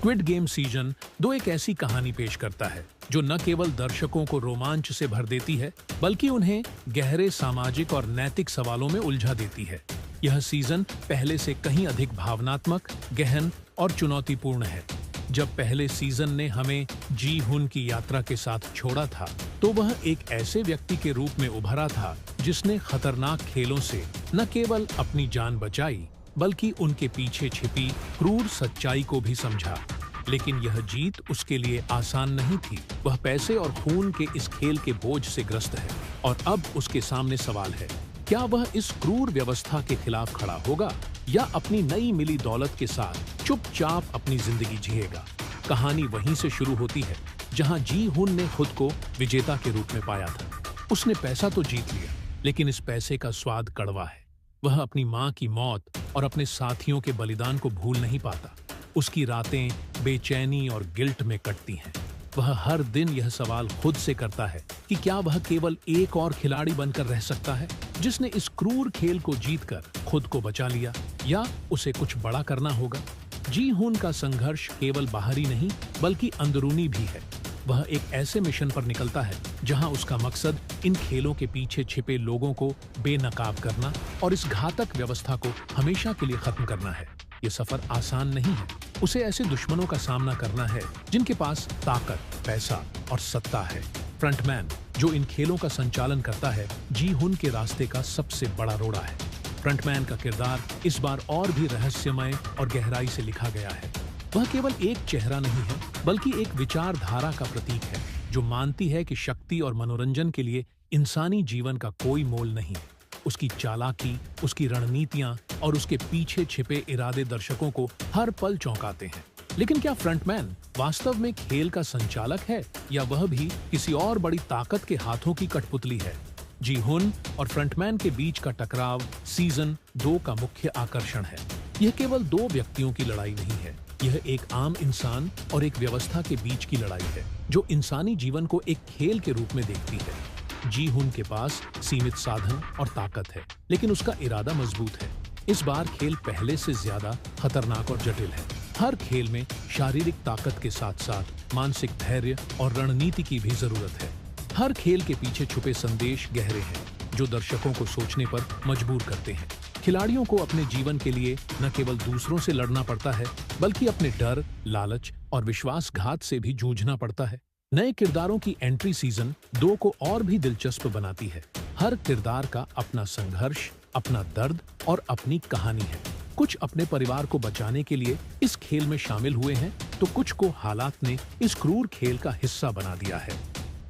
Squid game season 2 एक ऐसी कहानी पेश करता है जो न केवल दर्शकों को रोमांच से भर देती है बल्कि उन्हें गहरे सामाजिक और नैतिक सवालों में उलझा देती है। यह सीजन पहले से कहीं अधिक भावनात्मक, गहन और चुनौतीपूर्ण है। जब पहले सीजन ने हमें जी हुन की यात्रा के साथ छोड़ा था तो वह एक ऐसे व्यक्ति के रूप में उभरा था जिसने खतरनाक खेलों से न केवल अपनी जान बचाई बल्कि उनके पीछे छिपी क्रूर सच्चाई को भी समझा। लेकिन यह जीत उसके लिए आसान नहीं थी। वह पैसे और खून के इस खेल के बोझ से ग्रस्त है और अब उसके सामने सवाल है, क्या वह इस क्रूर व्यवस्था के खिलाफ खड़ा होगा या अपनी नई मिली दौलत के साथ चुपचाप अपनी जिंदगी जिएगा। कहानी वहीं से शुरू होती है जहां जी हुन ने खुद को विजेता के रूप में पाया था। उसने पैसा तो जीत लिया, लेकिन इस पैसे का स्वाद कड़वा है। वह अपनी मां की मौत और अपने साथियों के बलिदान को भूल नहीं पाता। उसकी रातें बेचैनी और गिल्ट में कटती हैं। वह हर दिन यह सवाल खुद से करता है कि क्या वह केवल एक और खिलाड़ी बनकर रह सकता है जिसने इस क्रूर खेल को जीतकर खुद को बचा लिया, या उसे कुछ बड़ा करना होगा। जी हुन का संघर्ष केवल बाहरी नहीं बल्कि अंदरूनी भी है। वह एक ऐसे मिशन पर निकलता है जहां उसका मकसद इन खेलों के पीछे छिपे लोगों को बेनकाब करना और इस घातक व्यवस्था को हमेशा के लिए खत्म करना है। ये सफर आसान नहीं है। उसे ऐसे दुश्मनों का सामना करना है जिनके पास ताकत, पैसा और सत्ता है। फ्रंटमैन, जो इन खेलों का संचालन करता है, जी हुन के रास्ते का सबसे बड़ा रोड़ा है। फ्रंटमैन का किरदार इस बार और भी रहस्यमय और गहराई से लिखा गया है। वह केवल एक चेहरा नहीं है बल्कि एक विचारधारा का प्रतीक है जो मानती है कि शक्ति और मनोरंजन के लिए इंसानी जीवन का कोई मोल नहीं। उसकी चालाकी, उसकी रणनीतियां और उसके पीछे छिपे इरादे दर्शकों को हर पल चौंकाते हैं। लेकिन क्या फ्रंटमैन वास्तव में खेल का संचालक है या वह भी किसी और बड़ी ताकत के हाथों की कठपुतली है? जी हुन और फ्रंटमैन के बीच का टकराव सीजन 2 का मुख्य आकर्षण है। यह केवल दो व्यक्तियों की लड़ाई नहीं है, यह एक आम इंसान और एक व्यवस्था के बीच की लड़ाई है जो इंसानी जीवन को एक खेल के रूप में देखती है। जी हुन के पास सीमित साधन और ताकत है, लेकिन उसका इरादा मजबूत है। इस बार खेल पहले से ज्यादा खतरनाक और जटिल है। हर खेल में शारीरिक ताकत के साथ साथ मानसिक धैर्य और रणनीति की भी जरूरत है। हर खेल के पीछे छुपे संदेश गहरे हैं जो दर्शकों को सोचने पर मजबूर करते हैं। खिलाड़ियों को अपने जीवन के लिए न केवल दूसरों से लड़ना पड़ता है बल्कि अपने डर, लालच और विश्वासघात से भी जूझना पड़ता है। नए किरदारों की एंट्री सीजन 2 को और भी दिलचस्प बनाती है। हर किरदार का अपना संघर्ष, अपना दर्द और अपनी कहानी है। कुछ अपने परिवार को बचाने के लिए इस खेल में शामिल हुए हैं तो कुछ को हालात ने इस क्रूर खेल का हिस्सा बना दिया है।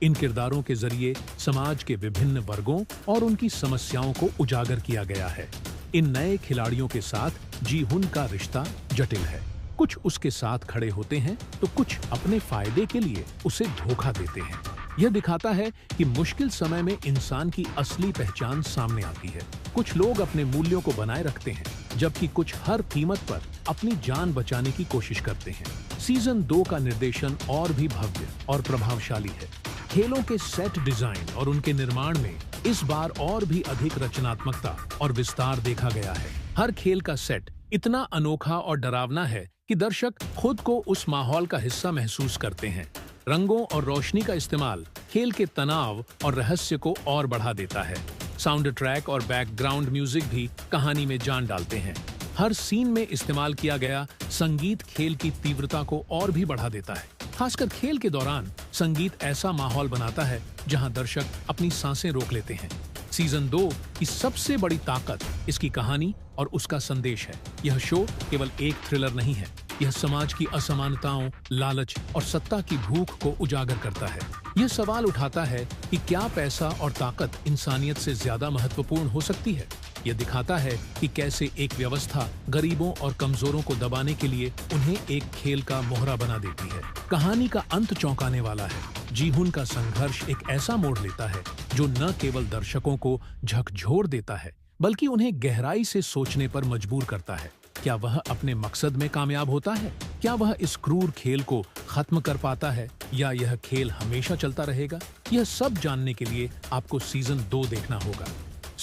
इन किरदारों के जरिए समाज के विभिन्न वर्गों और उनकी समस्याओं को उजागर किया गया है। इन नए खिलाड़ियों के साथ जी हुन का रिश्ता जटिल है। कुछ उसके साथ खड़े होते हैं तो कुछ अपने फायदे के लिए उसे धोखा देते हैं। यह दिखाता है कि मुश्किल समय में इंसान की असली पहचान सामने आती है। कुछ लोग अपने मूल्यों को बनाए रखते हैं जबकि कुछ हर कीमत पर अपनी जान बचाने की कोशिश करते हैं। सीजन 2 का निर्देशन और भी भव्य और प्रभावशाली है। खेलों के सेट डिजाइन और उनके निर्माण में इस बार और भी अधिक रचनात्मकता और विस्तार देखा गया है। हर खेल का सेट इतना अनोखा और डरावना है कि दर्शक खुद को उस माहौल का हिस्सा महसूस करते हैं। रंगों और रोशनी का इस्तेमाल खेल के तनाव और रहस्य को और बढ़ा देता है। साउंड ट्रैक और बैकग्राउंड म्यूजिक भी कहानी में जान डालते हैं। हर सीन में इस्तेमाल किया गया संगीत खेल की तीव्रता को और भी बढ़ा देता है। खासकर खेल के दौरान संगीत ऐसा माहौल बनाता है जहां दर्शक अपनी सांसें रोक लेते हैं। सीजन 2 की सबसे बड़ी ताकत इसकी कहानी और उसका संदेश है। यह शो केवल एक थ्रिलर नहीं है, यह समाज की असमानताओं, लालच और सत्ता की भूख को उजागर करता है। यह सवाल उठाता है कि क्या पैसा और ताकत इंसानियत से ज्यादा महत्वपूर्ण हो सकती है। यह दिखाता है कि कैसे एक व्यवस्था गरीबों और कमजोरों को दबाने के लिए उन्हें एक खेल का मोहरा बना देती है। कहानी का अंत चौंकाने वाला है। जी हुन का संघर्ष एक ऐसा मोड़ लेता है जो न केवल दर्शकों को झकझोर देता है बल्कि उन्हें गहराई से सोचने पर मजबूर करता है। क्या वह अपने मकसद में कामयाब होता है? क्या वह इस क्रूर खेल को खत्म कर पाता है या यह खेल हमेशा चलता रहेगा? यह सब जानने के लिए आपको सीजन 2 देखना होगा।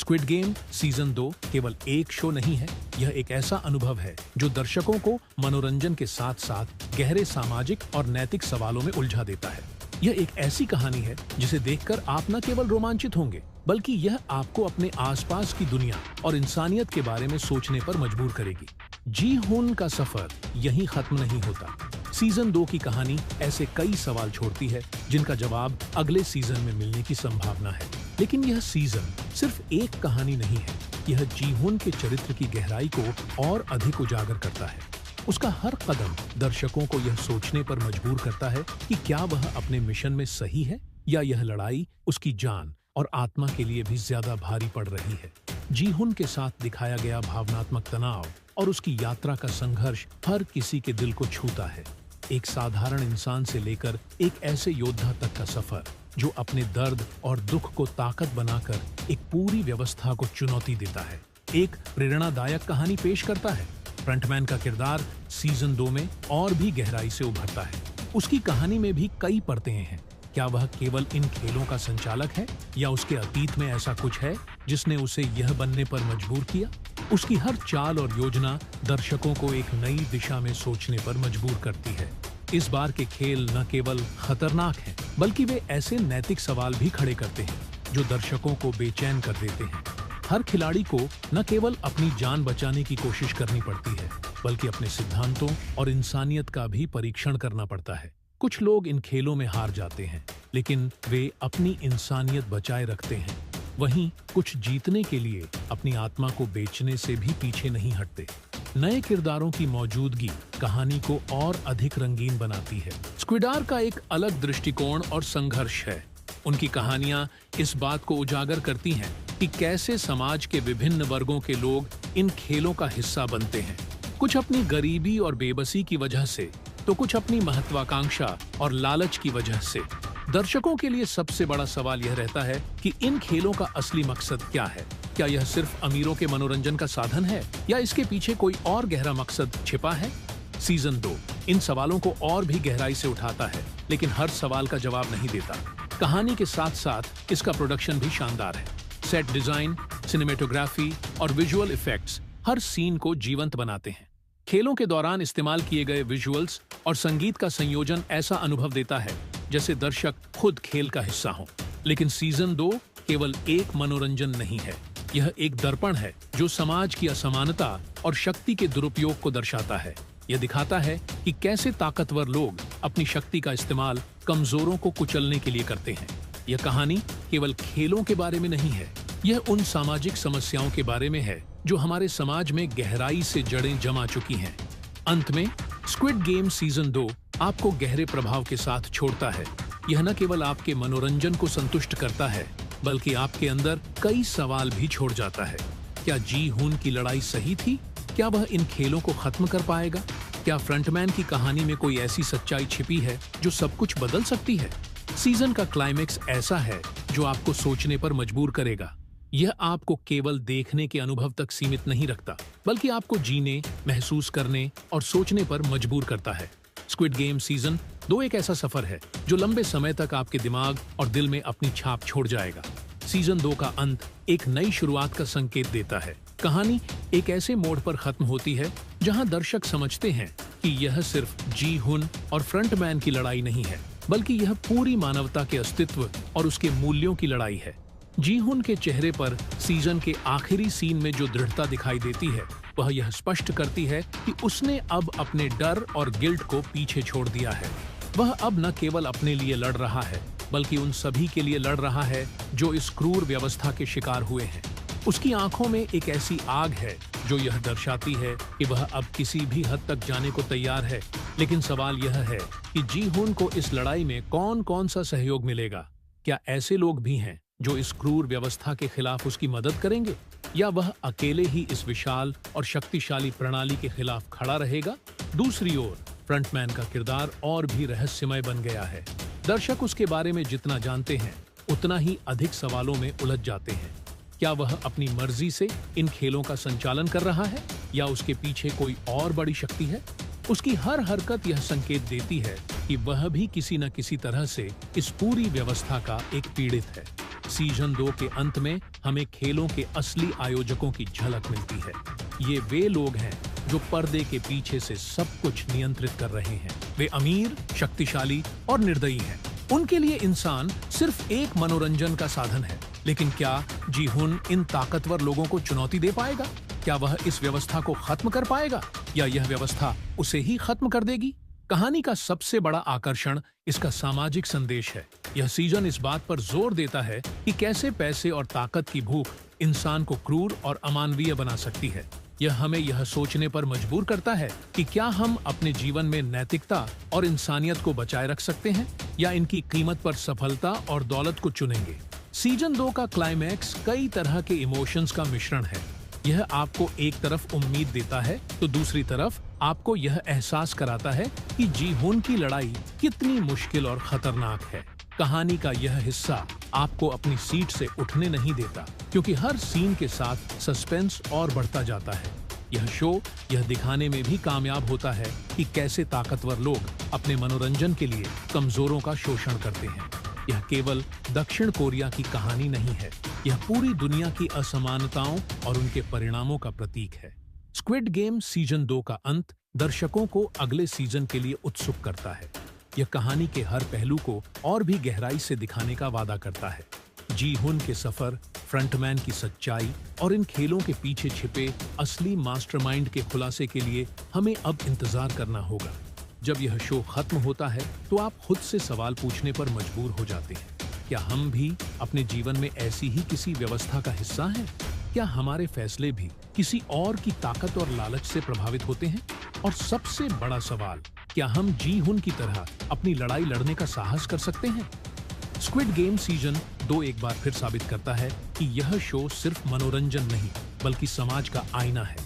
स्क्विड गेम सीजन 2 केवल एक शो नहीं है, यह एक ऐसा अनुभव है जो दर्शकों को मनोरंजन के साथ साथ गहरे सामाजिक और नैतिक सवालों में उलझा देता है। यह एक ऐसी कहानी है जिसे देखकर आप न केवल रोमांचित होंगे, बल्कि यह आपको अपने आसपास की दुनिया और इंसानियत के बारे में सोचने पर मजबूर करेगी। जी हुन का सफर यहीं खत्म नहीं होता। सीजन 2 की कहानी ऐसे कई सवाल छोड़ती है जिनका जवाब अगले सीजन में मिलने की संभावना है। लेकिन यह सीजन सिर्फ एक कहानी नहीं है, यह जी हुन के चरित्र की गहराई को और अधिक उजागर करता है। उसका हर कदम दर्शकों को यह सोचने पर मजबूर करता है कि क्या वह अपने मिशन में सही है या यह लड़ाई उसकी जान और आत्मा के लिए भी ज्यादा भारी पड़ रही है। जी हुन के साथ दिखाया गया भावनात्मक तनाव और उसकी यात्रा का संघर्ष हर किसी के दिल को छूता है। एक साधारण इंसान से लेकर एक ऐसे योद्धा तक का सफर जो अपने दर्द और दुख को ताकत बनाकर एक पूरी व्यवस्था को चुनौती देता है, एक प्रेरणादायक कहानी पेश करता है। फ्रंटमैन का किरदार सीजन 2 में और भी गहराई से उभरता है। उसकी कहानी में भी कई परतें हैं। क्या वह केवल इन खेलों का संचालक है या उसके अतीत में ऐसा कुछ है जिसने उसे यह बनने पर मजबूर किया? उसकी हर चाल और योजना दर्शकों को एक नई दिशा में सोचने पर मजबूर करती है। इस बार के खेल न केवल खतरनाक हैं, बल्कि वे ऐसे नैतिक सवाल भी खड़े करते हैं जो दर्शकों को बेचैन कर देते हैं। हर खिलाड़ी को न केवल अपनी जान बचाने की कोशिश करनी पड़ती है, बल्कि अपने सिद्धांतों और इंसानियत का भी परीक्षण करना पड़ता है। कुछ लोग इन खेलों में हार जाते हैं, लेकिन वे अपनी इंसानियत बचाए रखते हैं। वहीं कुछ जीतने के लिए अपनी आत्मा को बेचने से भी पीछे नहीं हटते। नए किरदारों की मौजूदगी कहानी को और अधिक रंगीन बनाती है। स्क्विडार का एक अलग दृष्टिकोण और संघर्ष है। उनकी कहानियां इस बात को उजागर करती हैं कि कैसे समाज के विभिन्न वर्गों के लोग इन खेलों का हिस्सा बनते हैं। कुछ अपनी गरीबी और बेबसी की वजह से, तो कुछ अपनी महत्वाकांक्षा और लालच की वजह से। दर्शकों के लिए सबसे बड़ा सवाल यह रहता है कि इन खेलों का असली मकसद क्या है? क्या यह सिर्फ अमीरों के मनोरंजन का साधन है या इसके पीछे कोई और गहरा मकसद छिपा है? सीजन 2 इन सवालों को और भी गहराई से उठाता है, लेकिन हर सवाल का जवाब नहीं देता। कहानी के साथ साथ इसका प्रोडक्शन भी शानदार है। सेट डिजाइन, सिनेमेटोग्राफी और विजुअल इफेक्ट्स हर सीन को जीवंत बनाते हैं। खेलों के दौरान इस्तेमाल किए गए विजुअल्स और संगीत का संयोजन ऐसा अनुभव देता है जैसे दर्शक खुद खेल का हिस्सा हो। लेकिन सीजन 2 केवल एक मनोरंजन नहीं है, यह एक दर्पण है जो समाज की असमानता और शक्ति के दुरुपयोग को दर्शाता है। यह दिखाता है कि कैसे ताकतवर लोग अपनी शक्ति का इस्तेमाल कमजोरों को कुचलने के लिए करते हैं। यह कहानी केवल खेलों के बारे में नहीं है, यह उन सामाजिक समस्याओं के बारे में है जो हमारे समाज में गहराई से जड़ें जमा चुकी हैं। अंत में स्क्विड गेम सीजन 2 आपको गहरे प्रभाव के साथ छोड़ता है। यह न केवल आपके मनोरंजन को संतुष्ट करता है, बल्कि आपके अंदर कई सवाल भी छोड़ जाता है। क्या जी हुन की लड़ाई सही थी? क्या वह इन खेलों को खत्म कर पाएगा? क्या फ्रंटमैन की कहानी में कोई ऐसी सच्चाई छिपी है जो सब कुछ बदल सकती है? सीजन का क्लाइमेक्स ऐसा है जो आपको सोचने पर मजबूर करेगा। यह आपको केवल देखने के अनुभव तक सीमित नहीं रखता, बल्कि आपको जीने, महसूस करने और सोचने पर मजबूर करता है। स्क्विड गेम सीजन 2 एक ऐसा सफर है जो लंबे समय तक आपके दिमाग और दिल में अपनी छाप छोड़ जाएगा। सीजन 2 का अंत एक नई शुरुआत का संकेत देता है। कहानी एक ऐसे मोड़ पर खत्म होती है जहां दर्शक समझते हैं कि यह सिर्फ जी हुन और फ्रंटमैन की लड़ाई नहीं है, बल्कि यह पूरी मानवता के अस्तित्व और उसके मूल्यों की लड़ाई है। जी हुन के चेहरे पर सीजन के आखिरी सीन में जो दृढ़ता दिखाई देती है, वह यह स्पष्ट करती है कि उसने अब अपने डर और गिल्ट को पीछे छोड़ दिया है। वह अब न केवल अपने लिए लड़ रहा है, बल्कि उन सभी के लिए लड़ रहा है जो इस क्रूर व्यवस्था के शिकार हुए हैं। उसकी आंखों में एक ऐसी आग है जो यह दर्शाती है कि वह अब किसी भी हद तक जाने को तैयार है। लेकिन सवाल यह है कि जी हुन को इस लड़ाई में कौन कौन सा सहयोग मिलेगा? क्या ऐसे लोग भी हैं जो इस क्रूर व्यवस्था के खिलाफ उसकी मदद करेंगे, या वह अकेले ही इस विशाल और शक्तिशाली प्रणाली के खिलाफ खड़ा रहेगा? दूसरी ओर फ्रंटमैन का किरदार और भी रहस्यमय बन गया है। दर्शक उसके बारे में जितना जानते हैं, उतना ही अधिक सवालों में उलझ जाते हैं। क्या वह अपनी मर्जी से इन खेलों का संचालन कर रहा है, या उसके पीछे कोई और बड़ी शक्ति है? उसकी हर हरकत यह संकेत देती है कि वह भी किसी न किसी तरह से इस पूरी व्यवस्था का एक पीड़ित है। सीजन 2 के अंत में हमें खेलों के असली आयोजकों की झलक मिलती है। ये वे लोग हैं जो पर्दे के पीछे से सब कुछ नियंत्रित कर रहे हैं। वे अमीर, शक्तिशाली और निर्दयी हैं। उनके लिए इंसान सिर्फ एक मनोरंजन का साधन है। लेकिन क्या जी हुन इन ताकतवर लोगों को चुनौती दे पाएगा? क्या वह इस व्यवस्था को खत्म कर पाएगा या यह व्यवस्था उसे ही खत्म कर देगी? कहानी का सबसे बड़ा आकर्षण इसका सामाजिक संदेश है। यह सीजन इस बात पर जोर देता है कि कैसे पैसे और ताकत की भूख इंसान को क्रूर और अमानवीय बना सकती है। यह हमें यह सोचने पर मजबूर करता है कि क्या हम अपने जीवन में नैतिकता और इंसानियत को बचाए रख सकते हैं या इनकी कीमत पर सफलता और दौलत को चुनेंगे। सीजन 2 का क्लाइमैक्स कई तरह के इमोशंस का मिश्रण है। यह आपको एक तरफ उम्मीद देता है तो दूसरी तरफ आपको यह एहसास कराता है कि जी हुन की लड़ाई कितनी मुश्किल और खतरनाक है। कहानी का यह हिस्सा आपको अपनी सीट से उठने नहीं देता, क्योंकि हर सीन के साथ सस्पेंस और बढ़ता जाता है। यह शो यह दिखाने में भी कामयाब होता है कि कैसे ताकतवर लोग अपने मनोरंजन के लिए कमजोरों का शोषण करते हैं। यह केवल दक्षिण कोरिया की कहानी नहीं है, यह पूरी दुनिया की असमानताओं और उनके परिणामों का प्रतीक है। स्क्विड गेम सीजन 2 का अंत दर्शकों को अगले सीजन के लिए उत्सुक करता है। यह कहानी के हर पहलू को और भी गहराई से दिखाने का वादा करता है। जी हुन के सफर, फ्रंटमैन की सच्चाई और इन खेलों के पीछे छिपे असली मास्टरमाइंड के खुलासे के लिए हमें अब इंतजार करना होगा। जब यह शो खत्म होता है तो आप खुद से सवाल पूछने पर मजबूर हो जाते हैं, क्या हम भी अपने जीवन में ऐसी ही किसी व्यवस्था का हिस्सा हैं? क्या हमारे फैसले भी किसी और की ताकत और लालच से प्रभावित होते हैं? और सबसे बड़ा सवाल, क्या हम जी हुन की तरह अपनी लड़ाई लड़ने का साहस कर सकते हैं? स्क्विड गेम सीजन 2 एक बार फिर साबित करता है कि यह शो सिर्फ मनोरंजन नहीं बल्कि समाज का आईना है।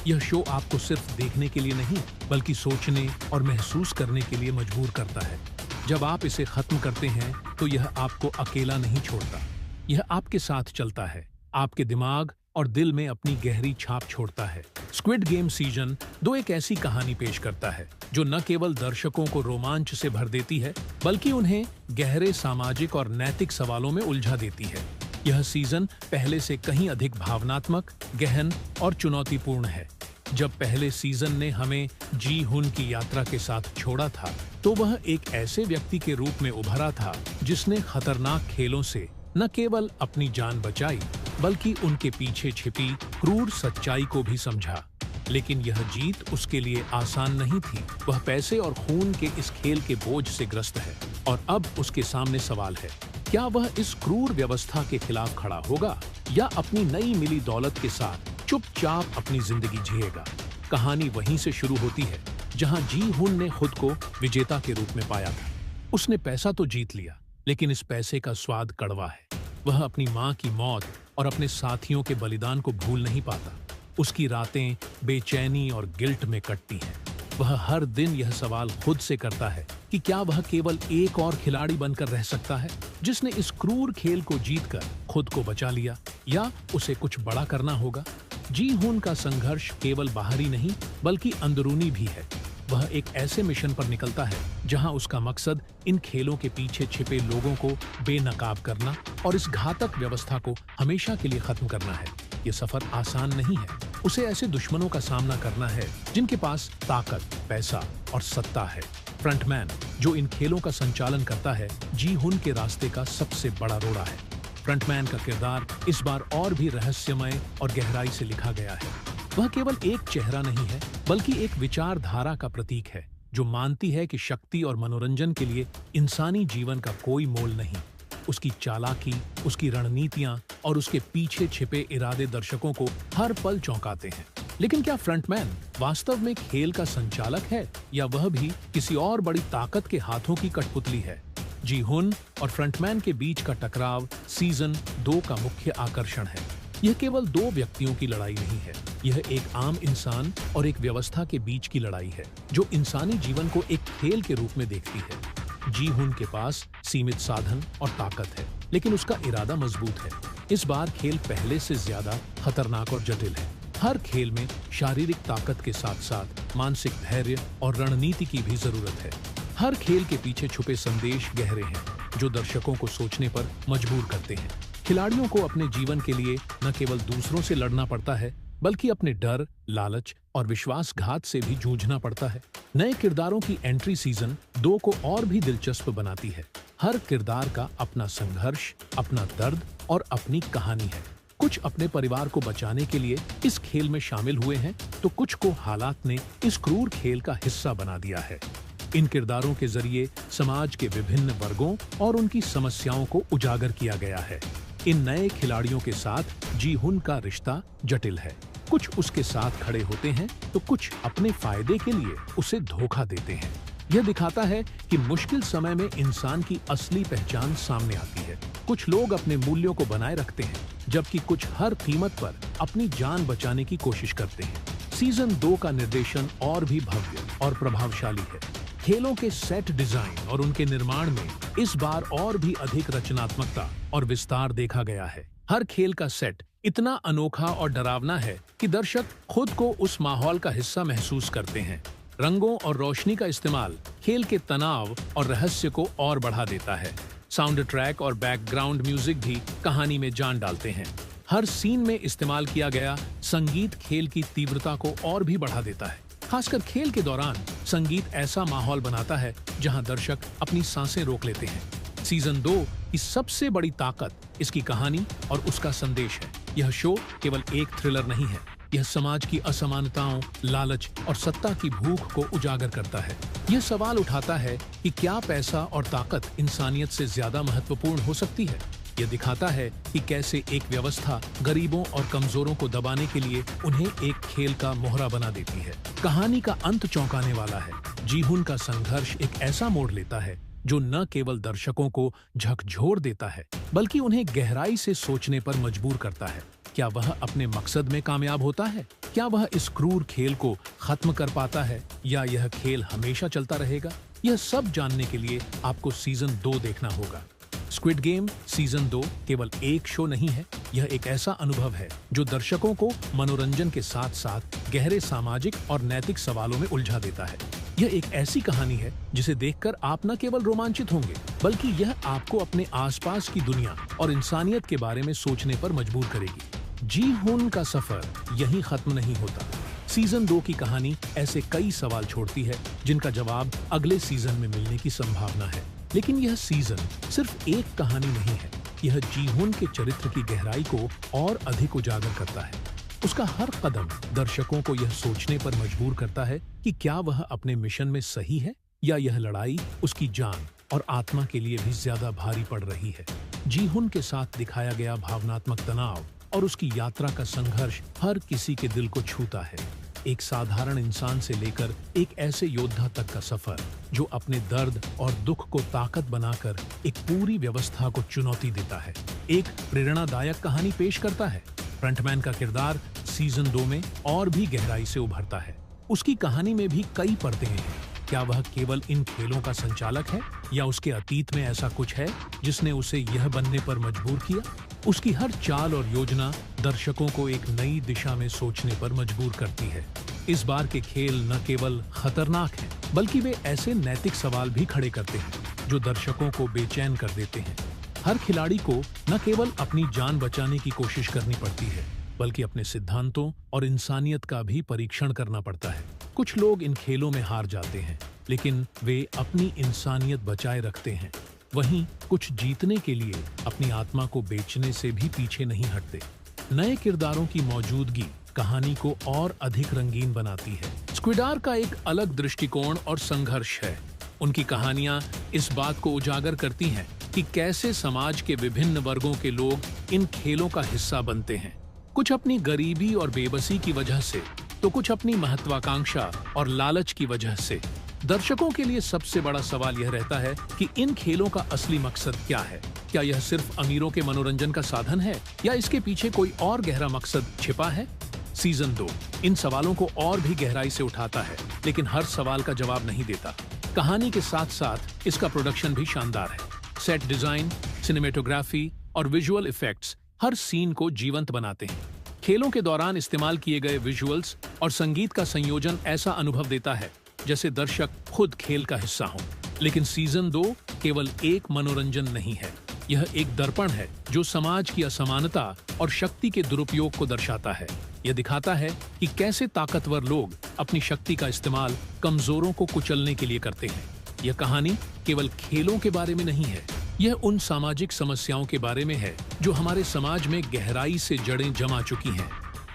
यह शो आपको सिर्फ देखने के लिए नहीं बल्कि सोचने और महसूस करने के लिए मजबूर करता है। जब आप इसे खत्म करते हैं तो यह आपको अकेला नहीं छोड़ता, यह आपके साथ चलता है, आपके दिमाग और दिल में अपनी गहरी छाप छोड़ता है। स्क्विड गेम सीजन 2 एक ऐसी कहानी पेश करता है जो न केवल दर्शकों को रोमांच से भर देती है बल्कि उन्हें गहरे सामाजिक और नैतिक सवालों में उलझा देती है। यह सीजन पहले से कहीं अधिक भावनात्मक, गहन और चुनौतीपूर्ण है। जब पहले सीजन ने हमें जी हुन की यात्रा के साथ छोड़ा था तो वह एक ऐसे व्यक्ति के रूप में उभरा था जिसने खतरनाक खेलों से न केवल अपनी जान बचाई बल्कि उनके पीछे छिपी क्रूर सच्चाई को भी समझा। लेकिन यह जीत उसके लिए आसान नहीं थी। वह पैसे और खून के इस खेल के बोझ से ग्रस्त है और अब उसके सामने सवाल है, क्या वह इस क्रूर व्यवस्था के खिलाफ खड़ा होगा या अपनी नई मिली दौलत के साथ चुपचाप अपनी जिंदगी जिएगा? कहानी वहीं से शुरू होती है जहां जी हुन ने खुद को विजेता के रूप में पाया था। उसने पैसा तो जीत लिया, लेकिन इस पैसे का स्वाद कड़वा है। वह अपनी मां की मौत और अपने साथियों के बलिदान को भूल नहीं पाता। उसकी रातें बेचैनी और गिल्ट में कटती हैं। वह हर दिन यह सवाल खुद से करता है कि क्या वह केवल एक और खिलाड़ी बनकर रह सकता है जिसने इस क्रूर खेल को जीतकर खुद को बचा लिया, या उसे कुछ बड़ा करना होगा। जी हुन का संघर्ष केवल बाहरी नहीं बल्कि अंदरूनी भी है। वह एक ऐसे मिशन पर निकलता है जहां उसका मकसद इन खेलों के पीछे छिपे लोगों को बेनकाब करना और इस घातक व्यवस्था को हमेशा के लिए खत्म करना है। ये सफर आसान नहीं है। उसे ऐसे दुश्मनों का सामना करना है जिनके पास ताकत, पैसा और सत्ता है। फ्रंटमैन, जो इन खेलों का संचालन करता है, जी हुन के रास्ते का सबसे बड़ा रोड़ा है। फ्रंटमैन का किरदार इस बार और भी रहस्यमय और गहराई से लिखा गया है। वह केवल एक चेहरा नहीं है बल्कि एक विचारधारा का प्रतीक है जो मानती है कि शक्ति और मनोरंजन के लिए इंसानी जीवन का कोई मोल नहीं। उसकी चालाकी, उसकी रणनीतियां और उसके पीछे छिपे इरादे दर्शकों को हर पल चौंकाते हैं। लेकिन क्या फ्रंटमैन वास्तव में खेल का संचालक है या वह भी किसी और बड़ी ताकत के हाथों की कठपुतली है? जी हुन और फ्रंटमैन के बीच का टकराव सीजन 2 का मुख्य आकर्षण है। यह केवल दो व्यक्तियों की लड़ाई नहीं है, यह एक आम इंसान और एक व्यवस्था के बीच की लड़ाई है जो इंसानी जीवन को एक खेल के रूप में देखती है। जी हुन के पास सीमित साधन और ताकत है, लेकिन उसका इरादा मजबूत है। इस बार खेल पहले से ज्यादा खतरनाक और जटिल है। हर खेल में शारीरिक ताकत के साथ साथ मानसिक धैर्य और रणनीति की भी जरूरत है। हर खेल के पीछे छुपे संदेश गहरे हैं जो दर्शकों को सोचने पर मजबूर करते हैं। खिलाड़ियों को अपने जीवन के लिए न केवल दूसरों से लड़ना पड़ता है, बल्कि अपने डर, लालच और विश्वासघात से भी जूझना पड़ता है। नए किरदारों की एंट्री सीजन 2 को और भी दिलचस्प बनाती है। हर किरदार का अपना संघर्ष, अपना दर्द और अपनी कहानी है। कुछ अपने परिवार को बचाने के लिए इस खेल में शामिल हुए हैं, तो कुछ को हालात ने इस क्रूर खेल का हिस्सा बना दिया है। इन किरदारों के जरिए समाज के विभिन्न वर्गों और उनकी समस्याओं को उजागर किया गया है। इन नए खिलाड़ियों के साथ जी हुन का रिश्ता जटिल है। कुछ उसके साथ खड़े होते हैं, तो कुछ अपने फायदे के लिए उसे धोखा देते हैं। यह दिखाता है कि मुश्किल समय में इंसान की असली पहचान सामने आती है। कुछ लोग अपने मूल्यों को बनाए रखते हैं, जबकि कुछ हर कीमत पर अपनी जान बचाने की कोशिश करते हैं। सीजन 2 का निर्देशन और भी भव्य और प्रभावशाली है। खेलों के सेट डिजाइन और उनके निर्माण में इस बार और भी अधिक रचनात्मकता और विस्तार देखा गया है। हर खेल का सेट इतना अनोखा और डरावना है कि दर्शक खुद को उस माहौल का हिस्सा महसूस करते हैं। रंगों और रोशनी का इस्तेमाल खेल के तनाव और रहस्य को और बढ़ा देता है। साउंड ट्रैक और बैकग्राउंड म्यूजिक भी कहानी में जान डालते हैं। हर सीन में इस्तेमाल किया गया संगीत खेल की तीव्रता को और भी बढ़ा देता है। खासकर खेल के दौरान संगीत ऐसा माहौल बनाता है जहां दर्शक अपनी सांसें रोक लेते हैं। सीजन 2 की सबसे बड़ी ताकत इसकी कहानी और उसका संदेश है। यह शो केवल एक थ्रिलर नहीं है, यह समाज की असमानताओं, लालच और सत्ता की भूख को उजागर करता है। यह सवाल उठाता है कि क्या पैसा और ताकत इंसानियत से ज्यादा महत्वपूर्ण हो सकती है। यह दिखाता है कि कैसे एक व्यवस्था गरीबों और कमजोरों को दबाने के लिए उन्हें एक खेल का मोहरा बना देती है। कहानी का अंत चौंकाने वाला है। जी हुन का संघर्ष एक ऐसा मोड़ लेता है जो न केवल दर्शकों को झकझोर देता है, बल्कि उन्हें गहराई से सोचने पर मजबूर करता है। क्या वह अपने मकसद में कामयाब होता है? क्या वह इस क्रूर खेल को खत्म कर पाता है, या यह खेल हमेशा चलता रहेगा? यह सब जानने के लिए आपको सीजन 2 देखना होगा। स्क्विड गेम सीजन 2 केवल एक शो नहीं है, यह एक ऐसा अनुभव है जो दर्शकों को मनोरंजन के साथ साथ गहरे सामाजिक और नैतिक सवालों में उलझा देता है। यह एक ऐसी कहानी है जिसे देखकर आप न केवल रोमांचित होंगे, बल्कि यह आपको अपने आसपास की दुनिया और इंसानियत के बारे में सोचने पर मजबूर करेगी। जी हुन का सफर यहीं खत्म नहीं होता। सीजन 2 की कहानी ऐसे कई सवाल छोड़ती है जिनका जवाब अगले सीजन में मिलने की संभावना है। लेकिन यह सीजन सिर्फ एक कहानी नहीं है, यह जी हुन के चरित्र की गहराई को और अधिक उजागर करता है। उसका हर कदम दर्शकों को यह सोचने पर मजबूर करता है कि क्या वह अपने मिशन में सही है, या यह लड़ाई उसकी जान और आत्मा के लिए भी ज्यादा भारी पड़ रही है। जी हुन के साथ दिखाया गया भावनात्मक तनाव और उसकी यात्रा का संघर्ष हर किसी के दिल को छूता है। एक साधारण इंसान से लेकर एक ऐसे योद्धा तक का सफर जो अपने दर्द और दुख को ताकत बनाकर एक पूरी व्यवस्था को चुनौती देता है, एक प्रेरणादायक कहानी पेश करता है। फ्रंटमैन का किरदार सीजन 2 में और भी गहराई से उभरता है। उसकी कहानी में भी कई परतें हैं। क्या वह केवल इन खेलों का संचालक है, या उसके अतीत में ऐसा कुछ है जिसने उसे यह बनने पर मजबूर किया? उसकी हर चाल और योजना दर्शकों को एक नई दिशा में सोचने पर मजबूर करती है। इस बार के खेल न केवल खतरनाक हैं, बल्कि वे ऐसे नैतिक सवाल भी खड़े करते हैं जो दर्शकों को बेचैन कर देते हैं। हर खिलाड़ी को न केवल अपनी जान बचाने की कोशिश करनी पड़ती है, बल्कि अपने सिद्धांतों और इंसानियत का भी परीक्षण करना पड़ता है। कुछ लोग इन खेलों में हार जाते हैं, लेकिन वे अपनी इंसानियत बचाए रखते हैं। वहीं कुछ जीतने के लिए अपनी आत्मा को बेचने से भी पीछे नहीं हटते। नए किरदारों की मौजूदगी कहानी को और अधिक रंगीन बनाती है। स्क्विडार का एक अलग दृष्टिकोण और संघर्ष है। उनकी कहानियां इस बात को उजागर करती हैं कि कैसे समाज के विभिन्न वर्गों के लोग इन खेलों का हिस्सा बनते हैं। कुछ अपनी गरीबी और बेबसी की वजह से, तो कुछ अपनी महत्वाकांक्षा और लालच की वजह से। दर्शकों के लिए सबसे बड़ा सवाल यह रहता है कि इन खेलों का असली मकसद क्या है। क्या यह सिर्फ अमीरों के मनोरंजन का साधन है, या इसके पीछे कोई और गहरा मकसद छिपा है? सीजन 2 इन सवालों को और भी गहराई से उठाता है, लेकिन हर सवाल का जवाब नहीं देता। कहानी के साथ साथ इसका प्रोडक्शन भी शानदार है। सेट डिजाइन, सिनेमेटोग्राफी और विजुअल इफेक्ट्स हर सीन को जीवंत बनाते हैं। खेलों के दौरान इस्तेमाल किए गए विजुअल्स और संगीत का संयोजन ऐसा अनुभव देता है जैसे दर्शक खुद खेल का हिस्सा हों। लेकिन सीजन 2 केवल एक मनोरंजन नहीं है, यह एक दर्पण है जो समाज की असमानता और शक्ति के दुरुपयोग को दर्शाता है। यह दिखाता है कि कैसे ताकतवर लोग अपनी शक्ति का इस्तेमाल कमजोरों को कुचलने के लिए करते हैं। यह कहानी केवल खेलों के बारे में नहीं है, यह उन सामाजिक समस्याओं के बारे में है जो हमारे समाज में गहराई से जड़ें जमा चुकी हैं।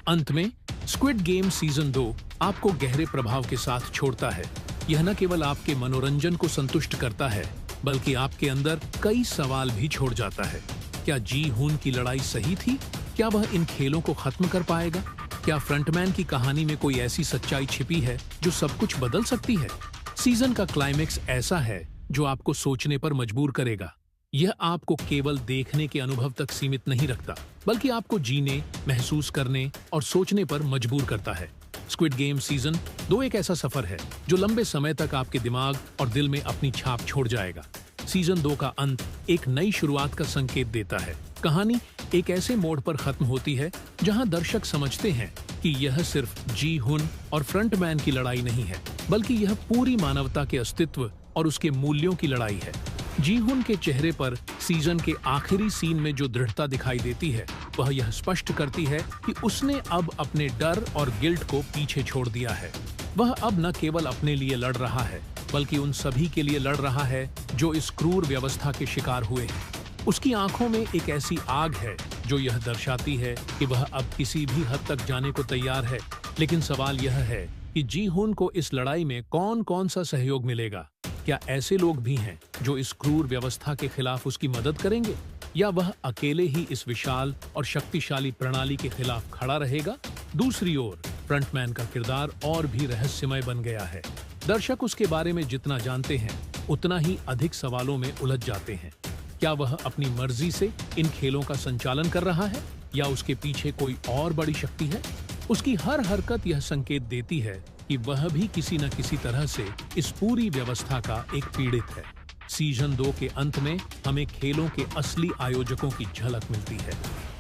अंत में स्क्विड गेम सीजन 2 आपको गहरे प्रभाव के साथ छोड़ता है। यह न केवल आपके मनोरंजन को संतुष्ट करता है, बल्कि आपके अंदर कई सवाल भी छोड़ जाता है। क्या जी हुन की लड़ाई सही थी? क्या वह इन खेलों को खत्म कर पाएगा? क्या फ्रंटमैन की कहानी में कोई ऐसी सच्चाई छिपी है जो सब कुछ बदल सकती है? सीजन का क्लाइमेक्स ऐसा है जो आपको सोचने पर मजबूर करेगा। यह आपको केवल देखने के अनुभव तक सीमित नहीं रखता, बल्कि आपको जीने, महसूस करने और सोचने पर मजबूर करता है। स्क्विड गेम सीजन 2 एक ऐसा सफर है जो लंबे समय तक आपके दिमाग और दिल में अपनी छाप छोड़ जाएगा। सीजन 2 का अंत एक नई शुरुआत का संकेत देता है। कहानी एक ऐसे मोड़ पर खत्म होती है जहां दर्शक समझते हैं कि यह सिर्फ जी हुन और फ्रंटमैन की लड़ाई नहीं है, बल्कि यह पूरी मानवता के अस्तित्व और उसके मूल्यों की लड़ाई है। जी हुन के चेहरे पर सीजन के आखिरी सीन में जो दृढ़ता दिखाई देती है, वह यह स्पष्ट करती है कि उसने अब अपने डर और गिल्ट को पीछे छोड़ दिया है। वह अब न केवल अपने लिए लड़ रहा है, बल्कि उन सभी के लिए लड़ रहा है जो इस क्रूर व्यवस्था के शिकार हुए हैं। उसकी आंखों में एक ऐसी आग है जो यह दर्शाती है कि वह अब किसी भी हद तक जाने को तैयार है। लेकिन सवाल यह है कि जी हुन को इस लड़ाई में कौन कौन सा सहयोग मिलेगा? क्या ऐसे लोग भी हैं जो इस क्रूर व्यवस्था के खिलाफ उसकी मदद करेंगे, या वह अकेले ही इस विशाल और शक्तिशाली प्रणाली के खिलाफ खड़ा रहेगा? दूसरी ओर फ्रंटमैन का किरदार और भी रहस्यमय बन गया है। दर्शक उसके बारे में जितना जानते हैं, उतना ही अधिक सवालों में उलझ जाते हैं। क्या वह अपनी मर्जी से इन खेलों का संचालन कर रहा है, या उसके पीछे कोई और बड़ी शक्ति है? उसकी हर हरकत यह संकेत देती है कि वह भी किसी न किसी तरह से इस पूरी व्यवस्था का एक पीड़ित है। सीजन 2 के अंत में हमें खेलों के असली आयोजकों की झलक मिलती है।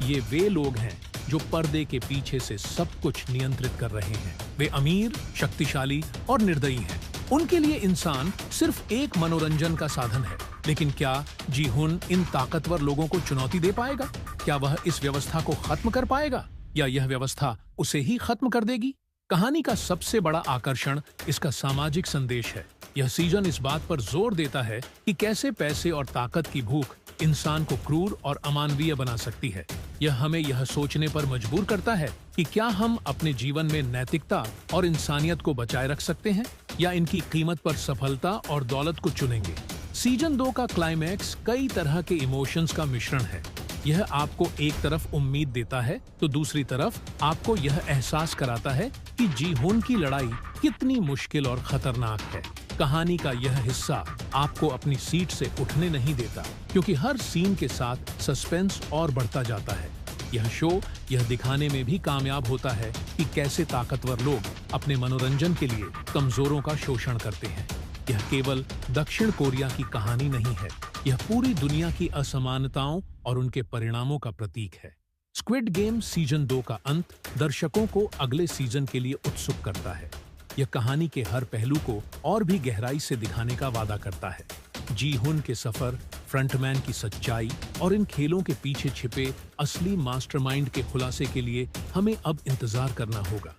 ये वे लोग हैं जो पर्दे के पीछे से सब कुछ नियंत्रित कर रहे हैं। वे अमीर, शक्तिशाली और निर्दयी हैं। उनके लिए इंसान सिर्फ एक मनोरंजन का साधन है। लेकिन क्या जी हुन इन ताकतवर लोगों को चुनौती दे पाएगा? क्या वह इस व्यवस्था को खत्म कर पाएगा, या यह व्यवस्था उसे ही खत्म कर देगी? कहानी का सबसे बड़ा आकर्षण इसका सामाजिक संदेश है। यह सीजन इस बात पर जोर देता है कि कैसे पैसे और ताकत की भूख इंसान को क्रूर और अमानवीय बना सकती है। यह हमें यह सोचने पर मजबूर करता है कि क्या हम अपने जीवन में नैतिकता और इंसानियत को बचाए रख सकते हैं, या इनकी कीमत पर सफलता और दौलत को चुनेंगे। सीजन 2 का क्लाइमैक्स कई तरह के इमोशंस का मिश्रण है। यह आपको एक तरफ उम्मीद देता है तो दूसरी तरफ आपको यह एहसास कराता है कि जी हुन की लड़ाई कितनी मुश्किल और खतरनाक है। कहानी का यह हिस्सा आपको अपनी सीट से उठने नहीं देता, क्योंकि हर सीन के साथ सस्पेंस और बढ़ता जाता है। यह शो यह दिखाने में भी कामयाब होता है कि कैसे ताकतवर लोग अपने मनोरंजन के लिए कमजोरों का शोषण करते हैं। यह केवल दक्षिण कोरिया की कहानी नहीं है, यह पूरी दुनिया की असमानताओं और उनके परिणामों का प्रतीक है। स्क्विड गेम सीजन 2 का अंत दर्शकों को अगले सीजन के लिए उत्सुक करता है। यह कहानी के हर पहलू को और भी गहराई से दिखाने का वादा करता है। जी हुन के सफर, फ्रंटमैन की सच्चाई और इन खेलों के पीछे छिपे असली मास्टरमाइंड के खुलासे के लिए हमें अब इंतजार करना होगा।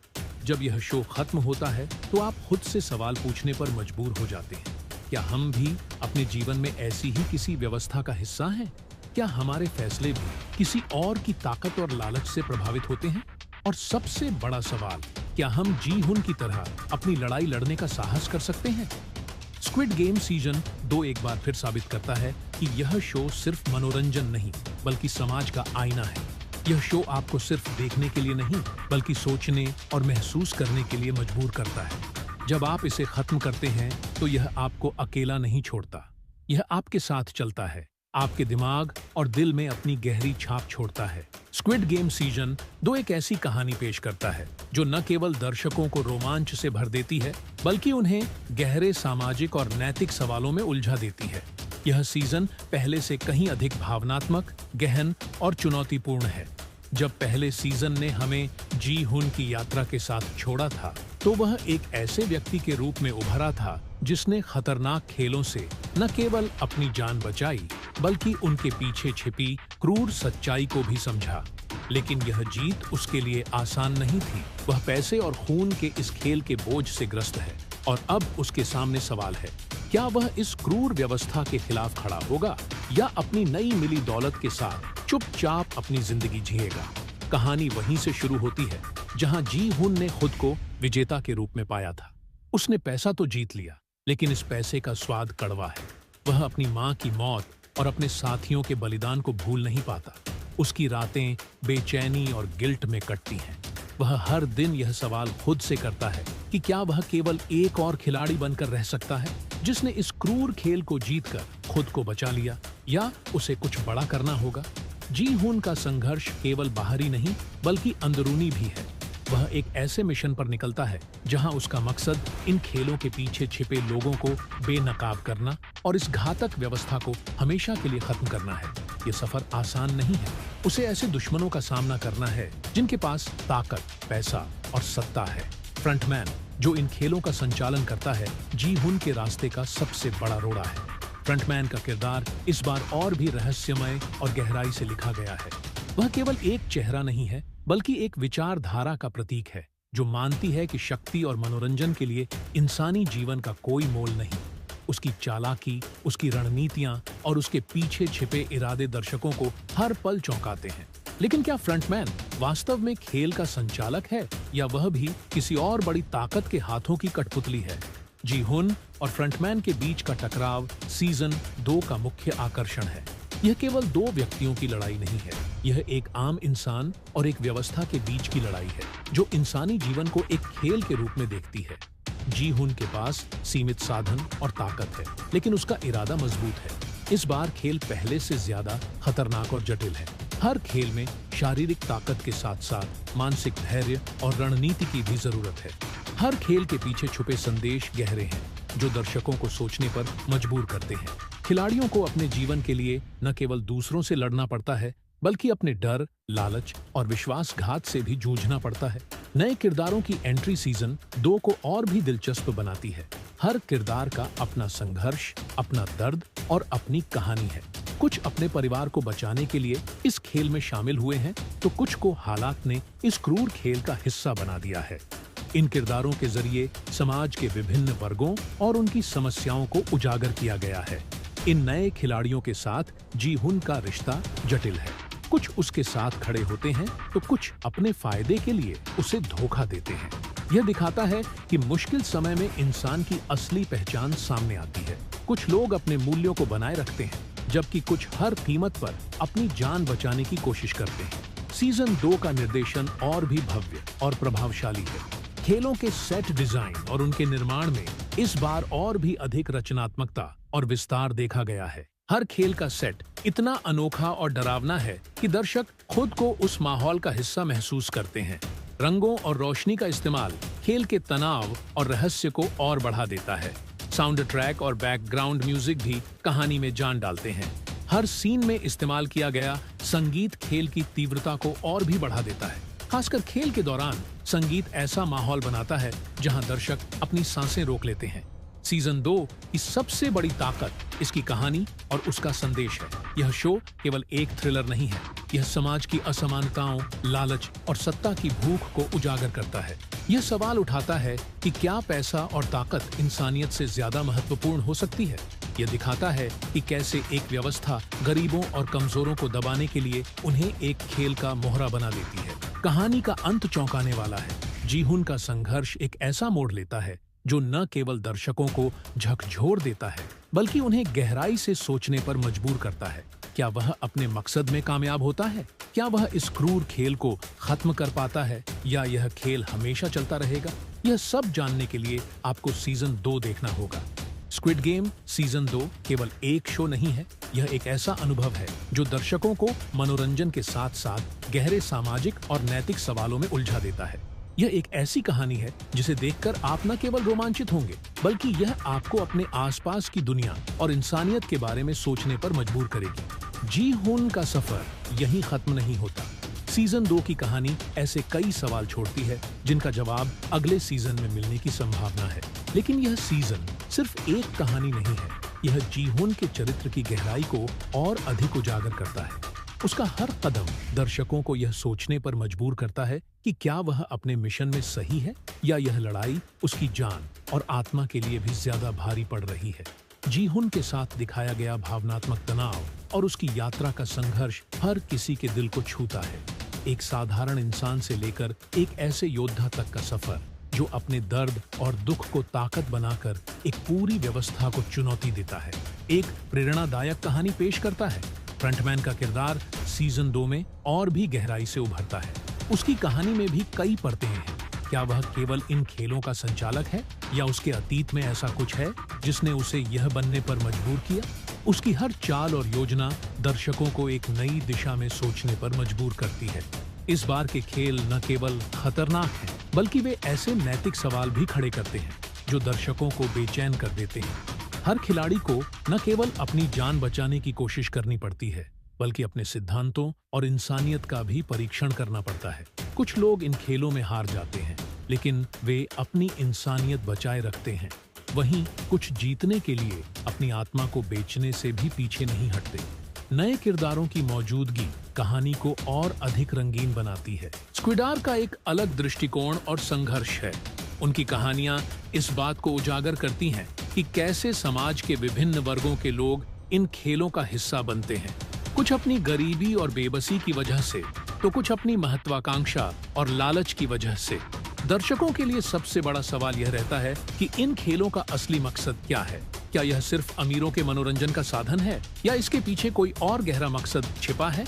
जब यह शो खत्म होता है तो आप खुद से सवाल पूछने पर मजबूर हो जाते हैं। क्या हम भी अपने जीवन में ऐसी ही किसी व्यवस्था का हिस्सा हैं? क्या हमारे फैसले भी किसी और की ताकत और लालच से प्रभावित होते हैं? और सबसे बड़ा सवाल, क्या हम जी हुन की तरह अपनी लड़ाई लड़ने का साहस कर सकते हैं? स्क्विड गेम सीजन 2 एक बार फिर साबित करता है कि यह शो सिर्फ मनोरंजन नहीं, बल्कि समाज का आईना है। यह शो आपको सिर्फ देखने के लिए नहीं, बल्कि सोचने और महसूस करने के लिए मजबूर करता है। जब आप इसे खत्म करते हैं तो यह आपको अकेला नहीं छोड़ता, यह आपके साथ चलता है, आपके दिमाग और दिल में अपनी गहरी छाप छोड़ता है। स्क्विड गेम सीजन 2 एक ऐसी कहानी पेश करता है जो न केवल दर्शकों को रोमांच से भर देती है, बल्कि उन्हें गहरे सामाजिक और नैतिक सवालों में उलझा देती है। यह सीजन पहले से कहीं अधिक भावनात्मक, गहन और चुनौतीपूर्ण है। जब पहले सीजन ने हमें जी हुन की यात्रा के साथ छोड़ा था, तो तो वह एक ऐसे व्यक्ति के रूप में उभरा था जिसने खतरनाक खेलों से न केवल अपनी जान बचाई बल्कि उनके पीछे छिपी क्रूर सच्चाई को भी समझा। लेकिन यह जीत उसके लिए आसान नहीं थी। वह पैसे और खून के इस खेल के बोझ से ग्रस्त है और अब उसके सामने सवाल है, क्या वह इस क्रूर व्यवस्था के खिलाफ खड़ा होगा या अपनी नई मिली दौलत के साथ चुपचाप अपनी जिंदगी जिएगा। कहानी वहीं से शुरू होती है जहां जी हुन ने खुद को विजेता के रूप में पाया था। उसने पैसा तो जीत लिया, लेकिन इस पैसे का स्वाद कड़वा है। वह अपनी मां की मौत और अपने साथियों के बलिदान को भूल नहीं पाता। उसकी रातें बेचैनी और गिल्ट में कटती हैं। वह हर दिन यह सवाल खुद से करता है कि क्या वह केवल एक और खिलाड़ी बनकर रह सकता है जिसने इस क्रूर खेल को जीतकर खुद को बचा लिया, या उसे कुछ बड़ा करना होगा। जी हुन का संघर्ष केवल बाहरी नहीं बल्कि अंदरूनी भी है। वह एक ऐसे मिशन पर निकलता है जहां उसका मकसद इन खेलों के पीछे छिपे लोगों को बेनकाब करना और इस घातक व्यवस्था को हमेशा के लिए खत्म करना है। ये सफर आसान नहीं है। उसे ऐसे दुश्मनों का सामना करना है जिनके पास ताकत, पैसा और सत्ता है। फ्रंटमैन, जो इन खेलों का संचालन करता है, जी हुन के रास्ते का सबसे बड़ा रोड़ा है। फ्रंटमैन का किरदार इस बार और भी रहस्यमय और गहराई से लिखा गया है। वह केवल एक चेहरा नहीं है बल्कि एक विचारधारा का प्रतीक है जो मानती है कि शक्ति और मनोरंजन के लिए इंसानी जीवन का कोई मोल नहीं। उसकी चालाकी, उसकी रणनीतियां और उसके पीछे छिपे इरादे दर्शकों को हर पल चौंकाते हैं। लेकिन क्या फ्रंटमैन वास्तव में खेल का संचालक है या वह भी किसी और बड़ी ताकत के हाथों की कठपुतली है? जी हुन और फ्रंटमैन के बीच का टकराव सीजन 2 का मुख्य आकर्षण है। यह केवल दो व्यक्तियों की लड़ाई नहीं है, यह एक आम इंसान और एक व्यवस्था के बीच की लड़ाई है जो इंसानी जीवन को एक खेल के रूप में देखती है। जी हुन के पास सीमित साधन और ताकत है, लेकिन उसका इरादा मजबूत है। इस बार खेल पहले से ज्यादा खतरनाक और जटिल है। हर खेल में शारीरिक ताकत के साथ साथ मानसिक धैर्य और रणनीति की भी जरूरत है। हर खेल के पीछे छुपे संदेश गहरे हैं जो दर्शकों को सोचने पर मजबूर करते हैं। खिलाड़ियों को अपने जीवन के लिए न केवल दूसरों से लड़ना पड़ता है बल्कि अपने डर, लालच और विश्वासघात से भी जूझना पड़ता है। नए किरदारों की एंट्री सीजन 2 को और भी दिलचस्प बनाती है। हर किरदार का अपना संघर्ष, अपना दर्द और अपनी कहानी है। कुछ अपने परिवार को बचाने के लिए इस खेल में शामिल हुए हैं, तो कुछ को हालात ने इस क्रूर खेल का हिस्सा बना दिया है। इन किरदारों के जरिए समाज के विभिन्न वर्गों और उनकी समस्याओं को उजागर किया गया है। इन नए खिलाड़ियों के साथ जी हुन का रिश्ता जटिल है। कुछ उसके साथ खड़े होते हैं तो कुछ अपने फायदे के लिए उसे धोखा देते हैं। यह दिखाता है कि मुश्किल समय में इंसान की असली पहचान सामने आती है। कुछ लोग अपने मूल्यों को बनाए रखते हैं, जबकि कुछ हर कीमत पर अपनी जान बचाने की कोशिश करते हैं। सीजन 2 का निर्देशन और भी भव्य और प्रभावशाली है। खेलों के सेट डिजाइन और उनके निर्माण में इस बार और भी अधिक रचनात्मकता और विस्तार देखा गया है। हर खेल का सेट इतना अनोखा और डरावना है कि दर्शक खुद को उस माहौल का हिस्सा महसूस करते हैं। रंगों और रोशनी का इस्तेमाल खेल के तनाव और रहस्य को और बढ़ा देता है। साउंड ट्रैक और बैकग्राउंड म्यूजिक भी कहानी में जान डालते हैं। हर सीन में इस्तेमाल किया गया संगीत खेल की तीव्रता को और भी बढ़ा देता है। खासकर खेल के दौरान संगीत ऐसा माहौल बनाता है जहां दर्शक अपनी सांसें रोक लेते हैं। सीजन 2 की सबसे बड़ी ताकत इसकी कहानी और उसका संदेश है। यह शो केवल एक थ्रिलर नहीं है, यह समाज की असमानताओं, लालच और सत्ता की भूख को उजागर करता है। यह सवाल उठाता है कि क्या पैसा और ताकत इंसानियत से ज्यादा महत्वपूर्ण हो सकती है। यह दिखाता है कि कैसे एक व्यवस्था गरीबों और कमजोरों को दबाने के लिए उन्हें एक खेल का मोहरा बना देती है। कहानी का अंत चौंकाने वाला है। जी हुन का संघर्ष एक ऐसा मोड़ लेता है जो न केवल दर्शकों को झकझोर देता है बल्कि उन्हें गहराई से सोचने पर मजबूर करता है। क्या वह अपने मकसद में कामयाब होता है? क्या वह इस क्रूर खेल को खत्म कर पाता है या यह खेल हमेशा चलता रहेगा? यह सब जानने के लिए आपको सीजन 2 देखना होगा। स्क्विड गेम सीजन 2 केवल एक शो नहीं है, यह एक ऐसा अनुभव है जो दर्शकों को मनोरंजन के साथ साथ गहरे सामाजिक और नैतिक सवालों में उलझा देता है। यह एक ऐसी कहानी है जिसे देखकर आप न केवल रोमांचित होंगे बल्कि यह आपको अपने आसपास की दुनिया और इंसानियत के बारे में सोचने पर मजबूर करेगी। जी हुन का सफर यहीं खत्म नहीं होता। सीजन 2 की कहानी ऐसे कई सवाल छोड़ती है जिनका जवाब अगले सीजन में मिलने की संभावना है। लेकिन यह सीजन सिर्फ एक कहानी नहीं है, यह जी-हुन के चरित्र की गहराई को और अधिक उजागर करता है। उसका हर कदम दर्शकों को यह सोचने पर मजबूर करता है कि क्या वह अपने मिशन में सही है या यह लड़ाई उसकी जान और आत्मा के लिए भी ज्यादा भारी पड़ रही है। जी-हुन के साथ दिखाया गया भावनात्मक तनाव और उसकी यात्रा का संघर्ष हर किसी के दिल को छूता है। एक साधारण इंसान से लेकर एक ऐसे योद्धा तक का सफर जो अपने दर्द और दुख को ताकत बनाकर एक पूरी व्यवस्था को चुनौती देता है, एक प्रेरणादायक कहानी पेश करता है। फ्रंटमैन का किरदार सीजन 2 में और भी गहराई से उभरता है। उसकी कहानी में भी कई परतें हैं। क्या वह केवल इन खेलों का संचालक है या उसके अतीत में ऐसा कुछ है जिसने उसे यह बनने पर मजबूर किया? उसकी हर चाल और योजना दर्शकों को एक नई दिशा में सोचने पर मजबूर करती है। इस बार के खेल न केवल खतरनाक हैं, बल्कि वे ऐसे नैतिक सवाल भी खड़े करते हैं जो दर्शकों को बेचैन कर देते हैं। हर खिलाड़ी को न केवल अपनी जान बचाने की कोशिश करनी पड़ती है, बल्कि अपने सिद्धांतों और इंसानियत का भी परीक्षण करना पड़ता है। कुछ लोग इन खेलों में हार जाते हैं, लेकिन वे अपनी इंसानियत बचाए रखते हैं। वहीं कुछ जीतने के लिए अपनी आत्मा को बेचने से भी पीछे नहीं हटते। नए किरदारों की मौजूदगी कहानी को और अधिक रंगीन बनाती है। स्क्विडार का एक अलग दृष्टिकोण और संघर्ष है। उनकी कहानियां इस बात को उजागर करती हैं कि कैसे समाज के विभिन्न वर्गों के लोग इन खेलों का हिस्सा बनते हैं। कुछ अपनी गरीबी और बेबसी की वजह से, तो कुछ अपनी महत्वाकांक्षा और लालच की वजह से। दर्शकों के लिए सबसे बड़ा सवाल यह रहता है कि इन खेलों का असली मकसद क्या है। क्या यह सिर्फ अमीरों के मनोरंजन का साधन है या इसके पीछे कोई और गहरा मकसद छिपा है?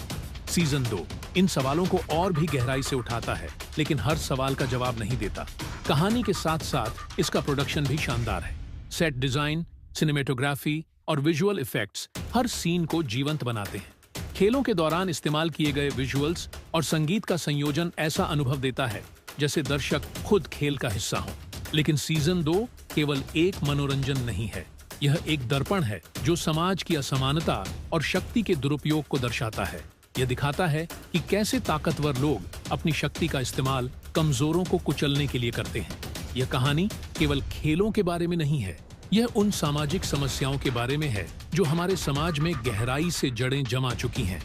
सीजन 2 इन सवालों को और भी गहराई से उठाता है, लेकिन हर सवाल का जवाब नहीं देता। कहानी के साथ साथ इसका प्रोडक्शन भी शानदार है। सेट डिजाइन, सिनेमेटोग्राफी और विजुअल इफेक्ट्स हर सीन को जीवंत बनाते हैं। खेलों के दौरान इस्तेमाल किए गए विजुअल्स और संगीत का संयोजन ऐसा अनुभव देता है जैसे दर्शक खुद खेल का हिस्सा हो। लेकिन सीजन 2 केवल एक मनोरंजन नहीं है, यह एक दर्पण है जो समाज की असमानता और शक्ति के दुरुपयोग को दर्शाता है। यह दिखाता है कि कैसे ताकतवर लोग अपनी शक्ति का इस्तेमाल कमजोरों को कुचलने के लिए करते हैं। यह कहानी केवल खेलों के बारे में नहीं है, यह उन सामाजिक समस्याओं के बारे में है जो हमारे समाज में गहराई से जड़ें जमा चुकी हैं।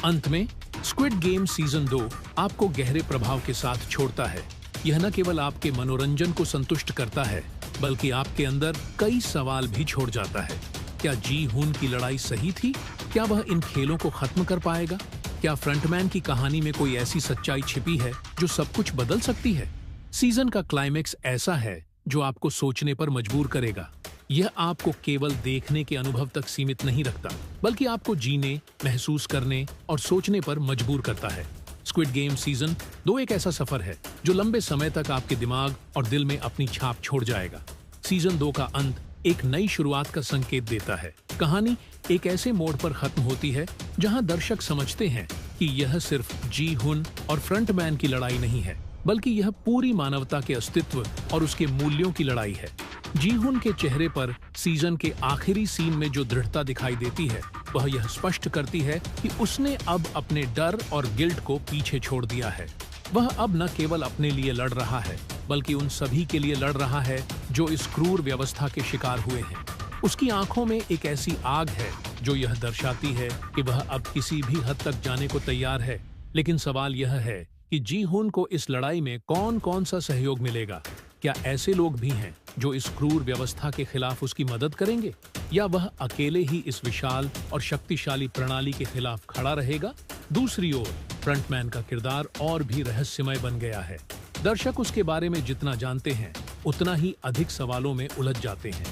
अंत में स्क्विड गेम सीजन 2 आपको गहरे प्रभाव के साथ छोड़ता है। यह न केवल आपके मनोरंजन को संतुष्ट करता है, बल्कि आपके अंदर कई सवाल भी छोड़ जाता है। क्या जी-हुन की लड़ाई सही थी? क्या वह इन खेलों को खत्म कर पाएगा? क्या फ्रंटमैन की कहानी में कोई ऐसी सच्चाई छिपी है जो सब कुछ बदल सकती है? सीजन का क्लाइमेक्स ऐसा है जो आपको सोचने पर मजबूर करेगा। यह आपको केवल देखने के अनुभव तक सीमित नहीं रखता, बल्कि आपको जीने, महसूस करने और सोचने पर मजबूर करता है। स्क्विड गेम सीजन 2 एक ऐसा सफर है जो लंबे समय तक आपके दिमाग और दिल में अपनी छाप छोड़ जाएगा। सीजन 2 का अंत एक नई शुरुआत का संकेत देता है। कहानी एक ऐसे मोड़ पर खत्म होती है जहां दर्शक समझते हैं कि यह सिर्फ जी-हुन और फ्रंटमैन की लड़ाई नहीं है, बल्कि यह पूरी मानवता के अस्तित्व और उसके मूल्यों की लड़ाई है। जी-हुन के चेहरे पर सीजन के आखिरी सीन में जो दृढ़ता दिखाई देती है, वह यह स्पष्ट करती है कि उसने अब अपने डर और गिल्ट को पीछे छोड़ दिया है। वह अब न केवल अपने लिए लड़ रहा है, बल्कि उन सभी के लिए लड़ रहा है जो इस क्रूर व्यवस्था के शिकार हुए हैं। उसकी आंखों में एक ऐसी आग है जो यह दर्शाती है कि वह अब किसी भी हद तक जाने को तैयार है। लेकिन सवाल यह है कि जी-हुन को इस लड़ाई में कौन कौन सा सहयोग मिलेगा? क्या ऐसे लोग भी हैं जो इस क्रूर व्यवस्था के खिलाफ उसकी मदद करेंगे, या वह अकेले ही इस विशाल और शक्तिशाली प्रणाली के खिलाफ खड़ा रहेगा? दूसरी ओर फ्रंटमैन का किरदार और भी रहस्यमय बन गया है। दर्शक उसके बारे में जितना जानते हैं, उतना ही अधिक सवालों में उलझ जाते हैं।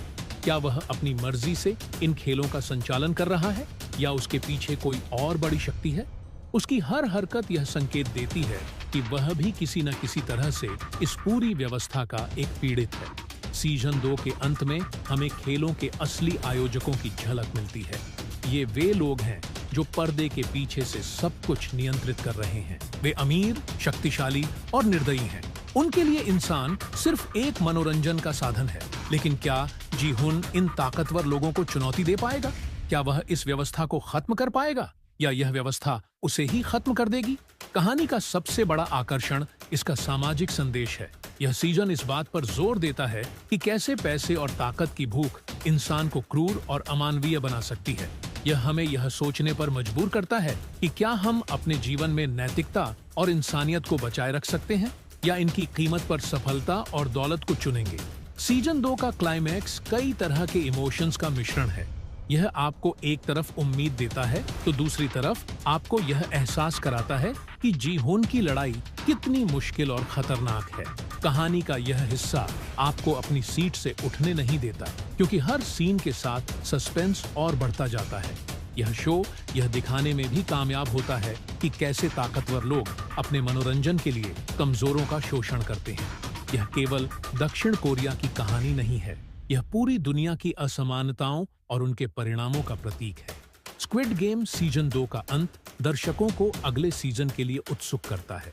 क्या वह अपनी मर्जी से इन खेलों का संचालन कर रहा है, या उसके पीछे कोई और बड़ी शक्ति है? उसकी हर हरकत यह संकेत देती है कि वह भी किसी न किसी तरह से इस पूरी व्यवस्था का एक पीड़ित है। सीजन 2 के अंत में हमें खेलों के असली आयोजकों की झलक मिलती है। ये वे लोग हैं जो पर्दे के पीछे से सब कुछ नियंत्रित कर रहे हैं। वे अमीर, शक्तिशाली और निर्दयी हैं। उनके लिए इंसान सिर्फ एक मनोरंजन का साधन है। लेकिन क्या जी-हुन इन ताकतवर लोगों को चुनौती दे पाएगा? क्या वह इस व्यवस्था को खत्म कर पाएगा, या यह व्यवस्था उसे ही खत्म कर देगी? कहानी का सबसे बड़ा आकर्षण इसका सामाजिक संदेश है। यह सीजन इस बात पर जोर देता है कि कैसे पैसे और ताकत की भूख इंसान को क्रूर और अमानवीय बना सकती है। यह हमें यह सोचने पर मजबूर करता है कि क्या हम अपने जीवन में नैतिकता और इंसानियत को बचाए रख सकते हैं या इनकी कीमत पर सफलता और दौलत को चुनेंगे। सीजन 2 का क्लाइमैक्स कई तरह के इमोशंस का मिश्रण है। यह आपको एक तरफ उम्मीद देता है तो दूसरी तरफ आपको यह एहसास कराता है कि जी-हुन की लड़ाई कितनी मुश्किल और खतरनाक है। कहानी का यह हिस्सा आपको अपनी सीट से उठने नहीं देता, क्योंकि हर सीन के साथ सस्पेंस और बढ़ता जाता है। यह शो यह दिखाने में भी कामयाब होता है कि कैसे ताकतवर लोग अपने मनोरंजन के लिए कमजोरों का शोषण करते हैं। यह केवल दक्षिण कोरिया की कहानी नहीं है, यह पूरी दुनिया की असमानताओं और उनके परिणामों का प्रतीक है। स्क्विड गेम सीजन 2 का अंत दर्शकों को अगले सीजन के लिए उत्सुक करता है।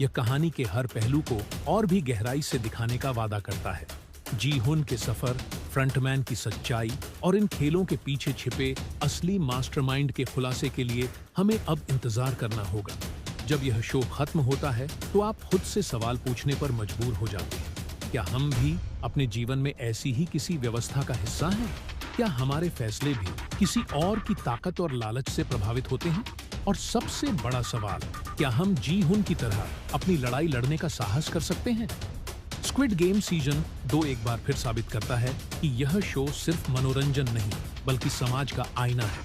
यह कहानी के हर पहलू को और भी गहराई से दिखाने का वादा करता है। जी-हुन के सफर, फ्रंटमैन की सच्चाई और इन खेलों के पीछे छिपे असली मास्टरमाइंड के खुलासे के लिए हमें अब इंतजार करना होगा। जब यह शो खत्म होता है तो आप खुद से सवाल पूछने पर मजबूर हो जाते हैं, क्या हम भी अपने जीवन में ऐसी ही किसी व्यवस्था का हिस्सा हैं? क्या हमारे फैसले भी किसी और की ताकत और लालच से प्रभावित होते हैं? और सबसे बड़ा सवाल, क्या हम जी-हुन की तरह अपनी लड़ाई लड़ने का साहस कर सकते हैं? स्क्विड गेम सीजन 2 एक बार फिर साबित करता है कि यह शो सिर्फ मनोरंजन नहीं बल्कि समाज का आईना है।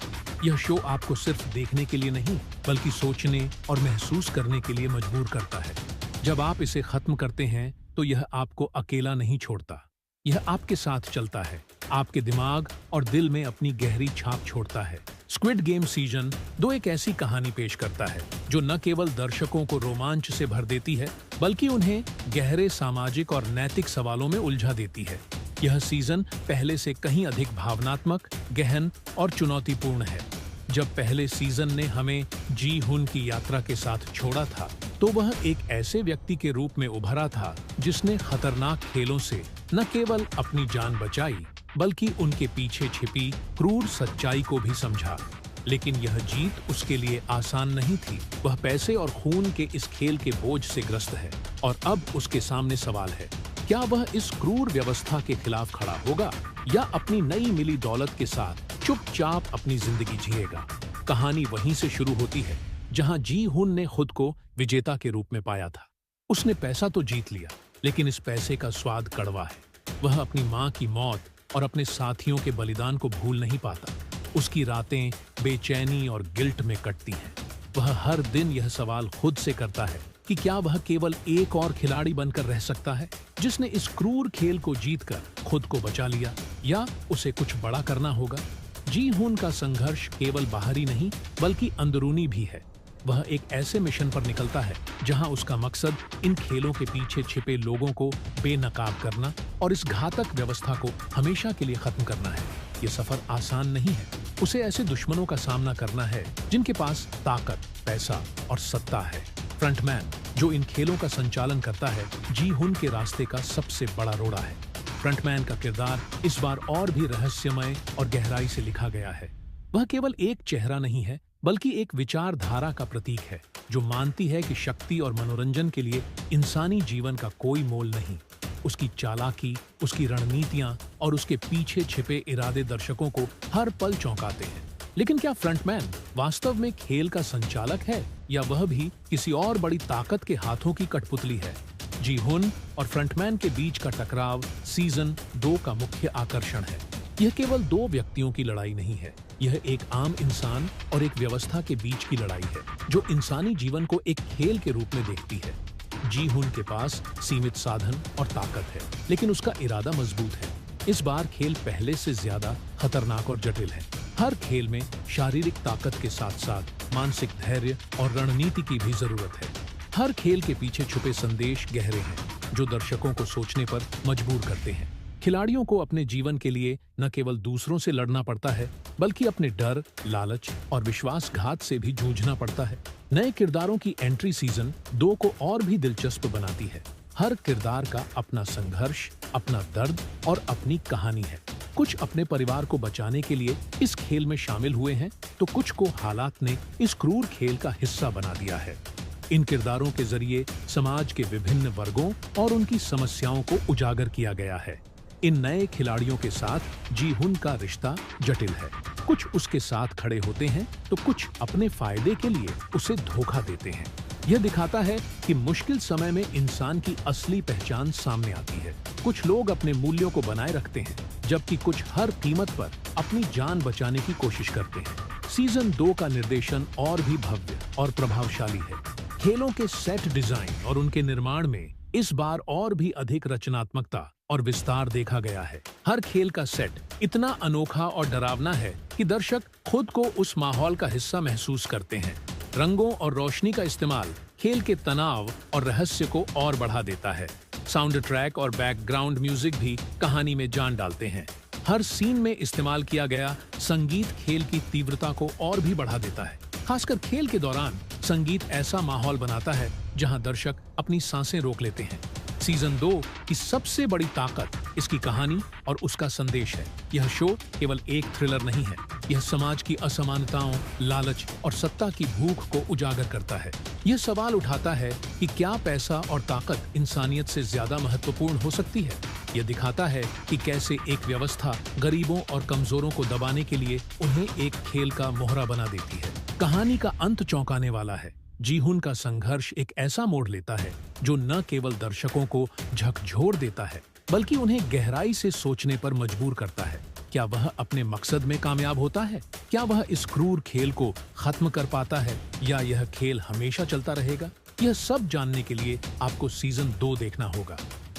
यह शो आपको सिर्फ देखने के लिए नहीं बल्कि सोचने और महसूस करने के लिए मजबूर करता है। जब आप इसे खत्म करते हैं तो यह आपको अकेला नहीं छोड़ता, यह आपके साथ चलता है, आपके दिमाग और दिल में अपनी गहरी छाप छोड़ता है। स्क्विड गेम सीजन 2 एक ऐसी कहानी पेश करता है जो न केवल दर्शकों को रोमांच से भर देती है बल्कि उन्हें गहरे सामाजिक और नैतिक सवालों में उलझा देती है। यह सीजन पहले से कहीं अधिक भावनात्मक, गहन और चुनौतीपूर्ण है। जब पहले सीजन ने हमें जी-हुन की यात्रा के साथ छोड़ा था तो वह एक ऐसे व्यक्ति के रूप में उभरा था जिसने खतरनाक खेलों से न केवल अपनी जान बचाई बल्कि उनके पीछे छिपी क्रूर सच्चाई को भी समझा। लेकिन यह जीत उसके लिए आसान नहीं थी। वह पैसे और खून के इस खेल के बोझ से ग्रस्त है और अब उसके सामने सवाल है, क्या वह इस क्रूर व्यवस्था के खिलाफ खड़ा होगा या अपनी नई मिली दौलत के साथ चुपचाप अपनी जिंदगी जिएगा? कहानी वहीं से शुरू होती है जहां जी-हुन ने खुद को विजेता के रूप में पाया था। उसने पैसा तो जीत लिया, लेकिन इस पैसे का स्वाद कड़वा है। वह अपनी मां की मौत और अपने साथियों के बलिदान को भूल नहीं पाता। उसकी रातें बेचैनी और गिल्ट में कटती हैं। वह हर दिन यह सवाल खुद से करता है कि क्या वह केवल एक और खिलाड़ी बनकर रह सकता है जिसने इस क्रूर खेल को जीतकर खुद को बचा लिया, या उसे कुछ बड़ा करना होगा। जी-हुन का संघर्ष केवल बाहरी नहीं बल्कि अंदरूनी भी है। वह एक ऐसे मिशन पर निकलता है जहां उसका मकसद इन खेलों के पीछे छिपे लोगों को बेनकाब करना और इस घातक व्यवस्था को हमेशा के लिए खत्म करना है। ये सफर आसान नहीं है। उसे ऐसे दुश्मनों का सामना करना है जिनके पास ताकत, पैसा और सत्ता है। फ्रंटमैन, जो इन खेलों का संचालन करता है, जी-हुन के रास्ते का सबसे बड़ा रोड़ा है। फ्रंटमैन का किरदार इस बार और भी रहस्यमय और गहराई से लिखा गया है। वह केवल एक चेहरा नहीं है बल्कि एक विचारधारा का प्रतीक है जो मानती है कि शक्ति और मनोरंजन के लिए इंसानी जीवन का कोई मोल नहीं। उसकी चालाकी, उसकी रणनीतियां और उसके पीछे छिपे इरादे दर्शकों को हर पल चौंकाते हैं। लेकिन क्या फ्रंटमैन वास्तव में खेल का संचालक है या वह भी किसी और बड़ी ताकत के हाथों की कठपुतली है? जी-हुन और फ्रंटमैन के बीच का टकराव सीजन 2 का मुख्य आकर्षण है। यह केवल दो व्यक्तियों की लड़ाई नहीं है, यह एक आम इंसान और एक व्यवस्था के बीच की लड़ाई है जो इंसानी जीवन को एक खेल के रूप में देखती है। जी-हुन के पास सीमित साधन और ताकत है, लेकिन उसका इरादा मजबूत है। इस बार खेल पहले से ज्यादा खतरनाक और जटिल है। हर खेल में शारीरिक ताकत के साथ साथ मानसिक धैर्य और रणनीति की भी जरूरत है। हर खेल के पीछे छुपे संदेश गहरे हैं जो दर्शकों को सोचने पर मजबूर करते हैं। खिलाड़ियों को अपने जीवन के लिए न केवल दूसरों से लड़ना पड़ता है बल्कि अपने डर, लालच और विश्वासघात से भी जूझना पड़ता है। नए किरदारों की एंट्री सीजन 2 को और भी दिलचस्प बनाती है। हर किरदार का अपना संघर्ष, अपना दर्द और अपनी कहानी है। कुछ अपने परिवार को बचाने के लिए इस खेल में शामिल हुए हैं, तो कुछ को हालात ने इस क्रूर खेल का हिस्सा बना दिया है। इन किरदारों के जरिए समाज के विभिन्न वर्गों और उनकी समस्याओं को उजागर किया गया है। इन नए खिलाड़ियों के साथ जी हुन का रिश्ता जटिल है। कुछ उसके साथ खड़े होते हैं, तो कुछ अपने फायदे के लिए उसे धोखा देते हैं। यह दिखाता है कि मुश्किल समय में इंसान की असली पहचान सामने आती है। कुछ लोग अपने मूल्यों को बनाए रखते हैं, जबकि कुछ हर कीमत पर अपनी जान बचाने की कोशिश करते हैं। सीजन 2 का निर्देशन और भी भव्य और प्रभावशाली है। खेलों के सेट डिजाइन और उनके निर्माण में इस बार और भी अधिक रचनात्मकता और विस्तार देखा गया है। हर खेल का सेट इतना अनोखा और डरावना है कि दर्शक खुद को उस माहौल का हिस्सा महसूस करते हैं। रंगों और रोशनी का इस्तेमाल खेल के तनाव और रहस्य को और बढ़ा देता है। साउंड ट्रैक और बैकग्राउंड म्यूजिक भी कहानी में जान डालते हैं। हर सीन में इस्तेमाल किया गया संगीत खेल की तीव्रता को और भी बढ़ा देता है। खासकर खेल के दौरान संगीत ऐसा माहौल बनाता है जहां दर्शक अपनी सांसें रोक लेते हैं। सीजन 2 की सबसे बड़ी ताकत इसकी कहानी और उसका संदेश है। यह शो केवल एक थ्रिलर नहीं है, यह समाज की असमानताओं, लालच और सत्ता की भूख को उजागर करता है। यह सवाल उठाता है कि क्या पैसा और ताकत इंसानियत से ज्यादा महत्वपूर्ण हो सकती है। यह दिखाता है कि कैसे एक व्यवस्था गरीबों और कमजोरों को दबाने के लिए उन्हें एक खेल का मोहरा बना देती है। कहानी का अंत चौंकाने वाला है। जी हुन का संघर्ष एक ऐसा मोड़ लेता है जो न केवल दर्शकों को झकझोर देता है, बल्कि उन्हें गहराई से सोचने पर मजबूर करता है। क्या वह अपने मकसद में कामयाब होता है? क्या वह इस क्रूर खेल को खत्म कर पाता है, या यह खेल हमेशा चलता रहेगा? यह सब जानने के लिए आपको सीजन 2 देखना होगा।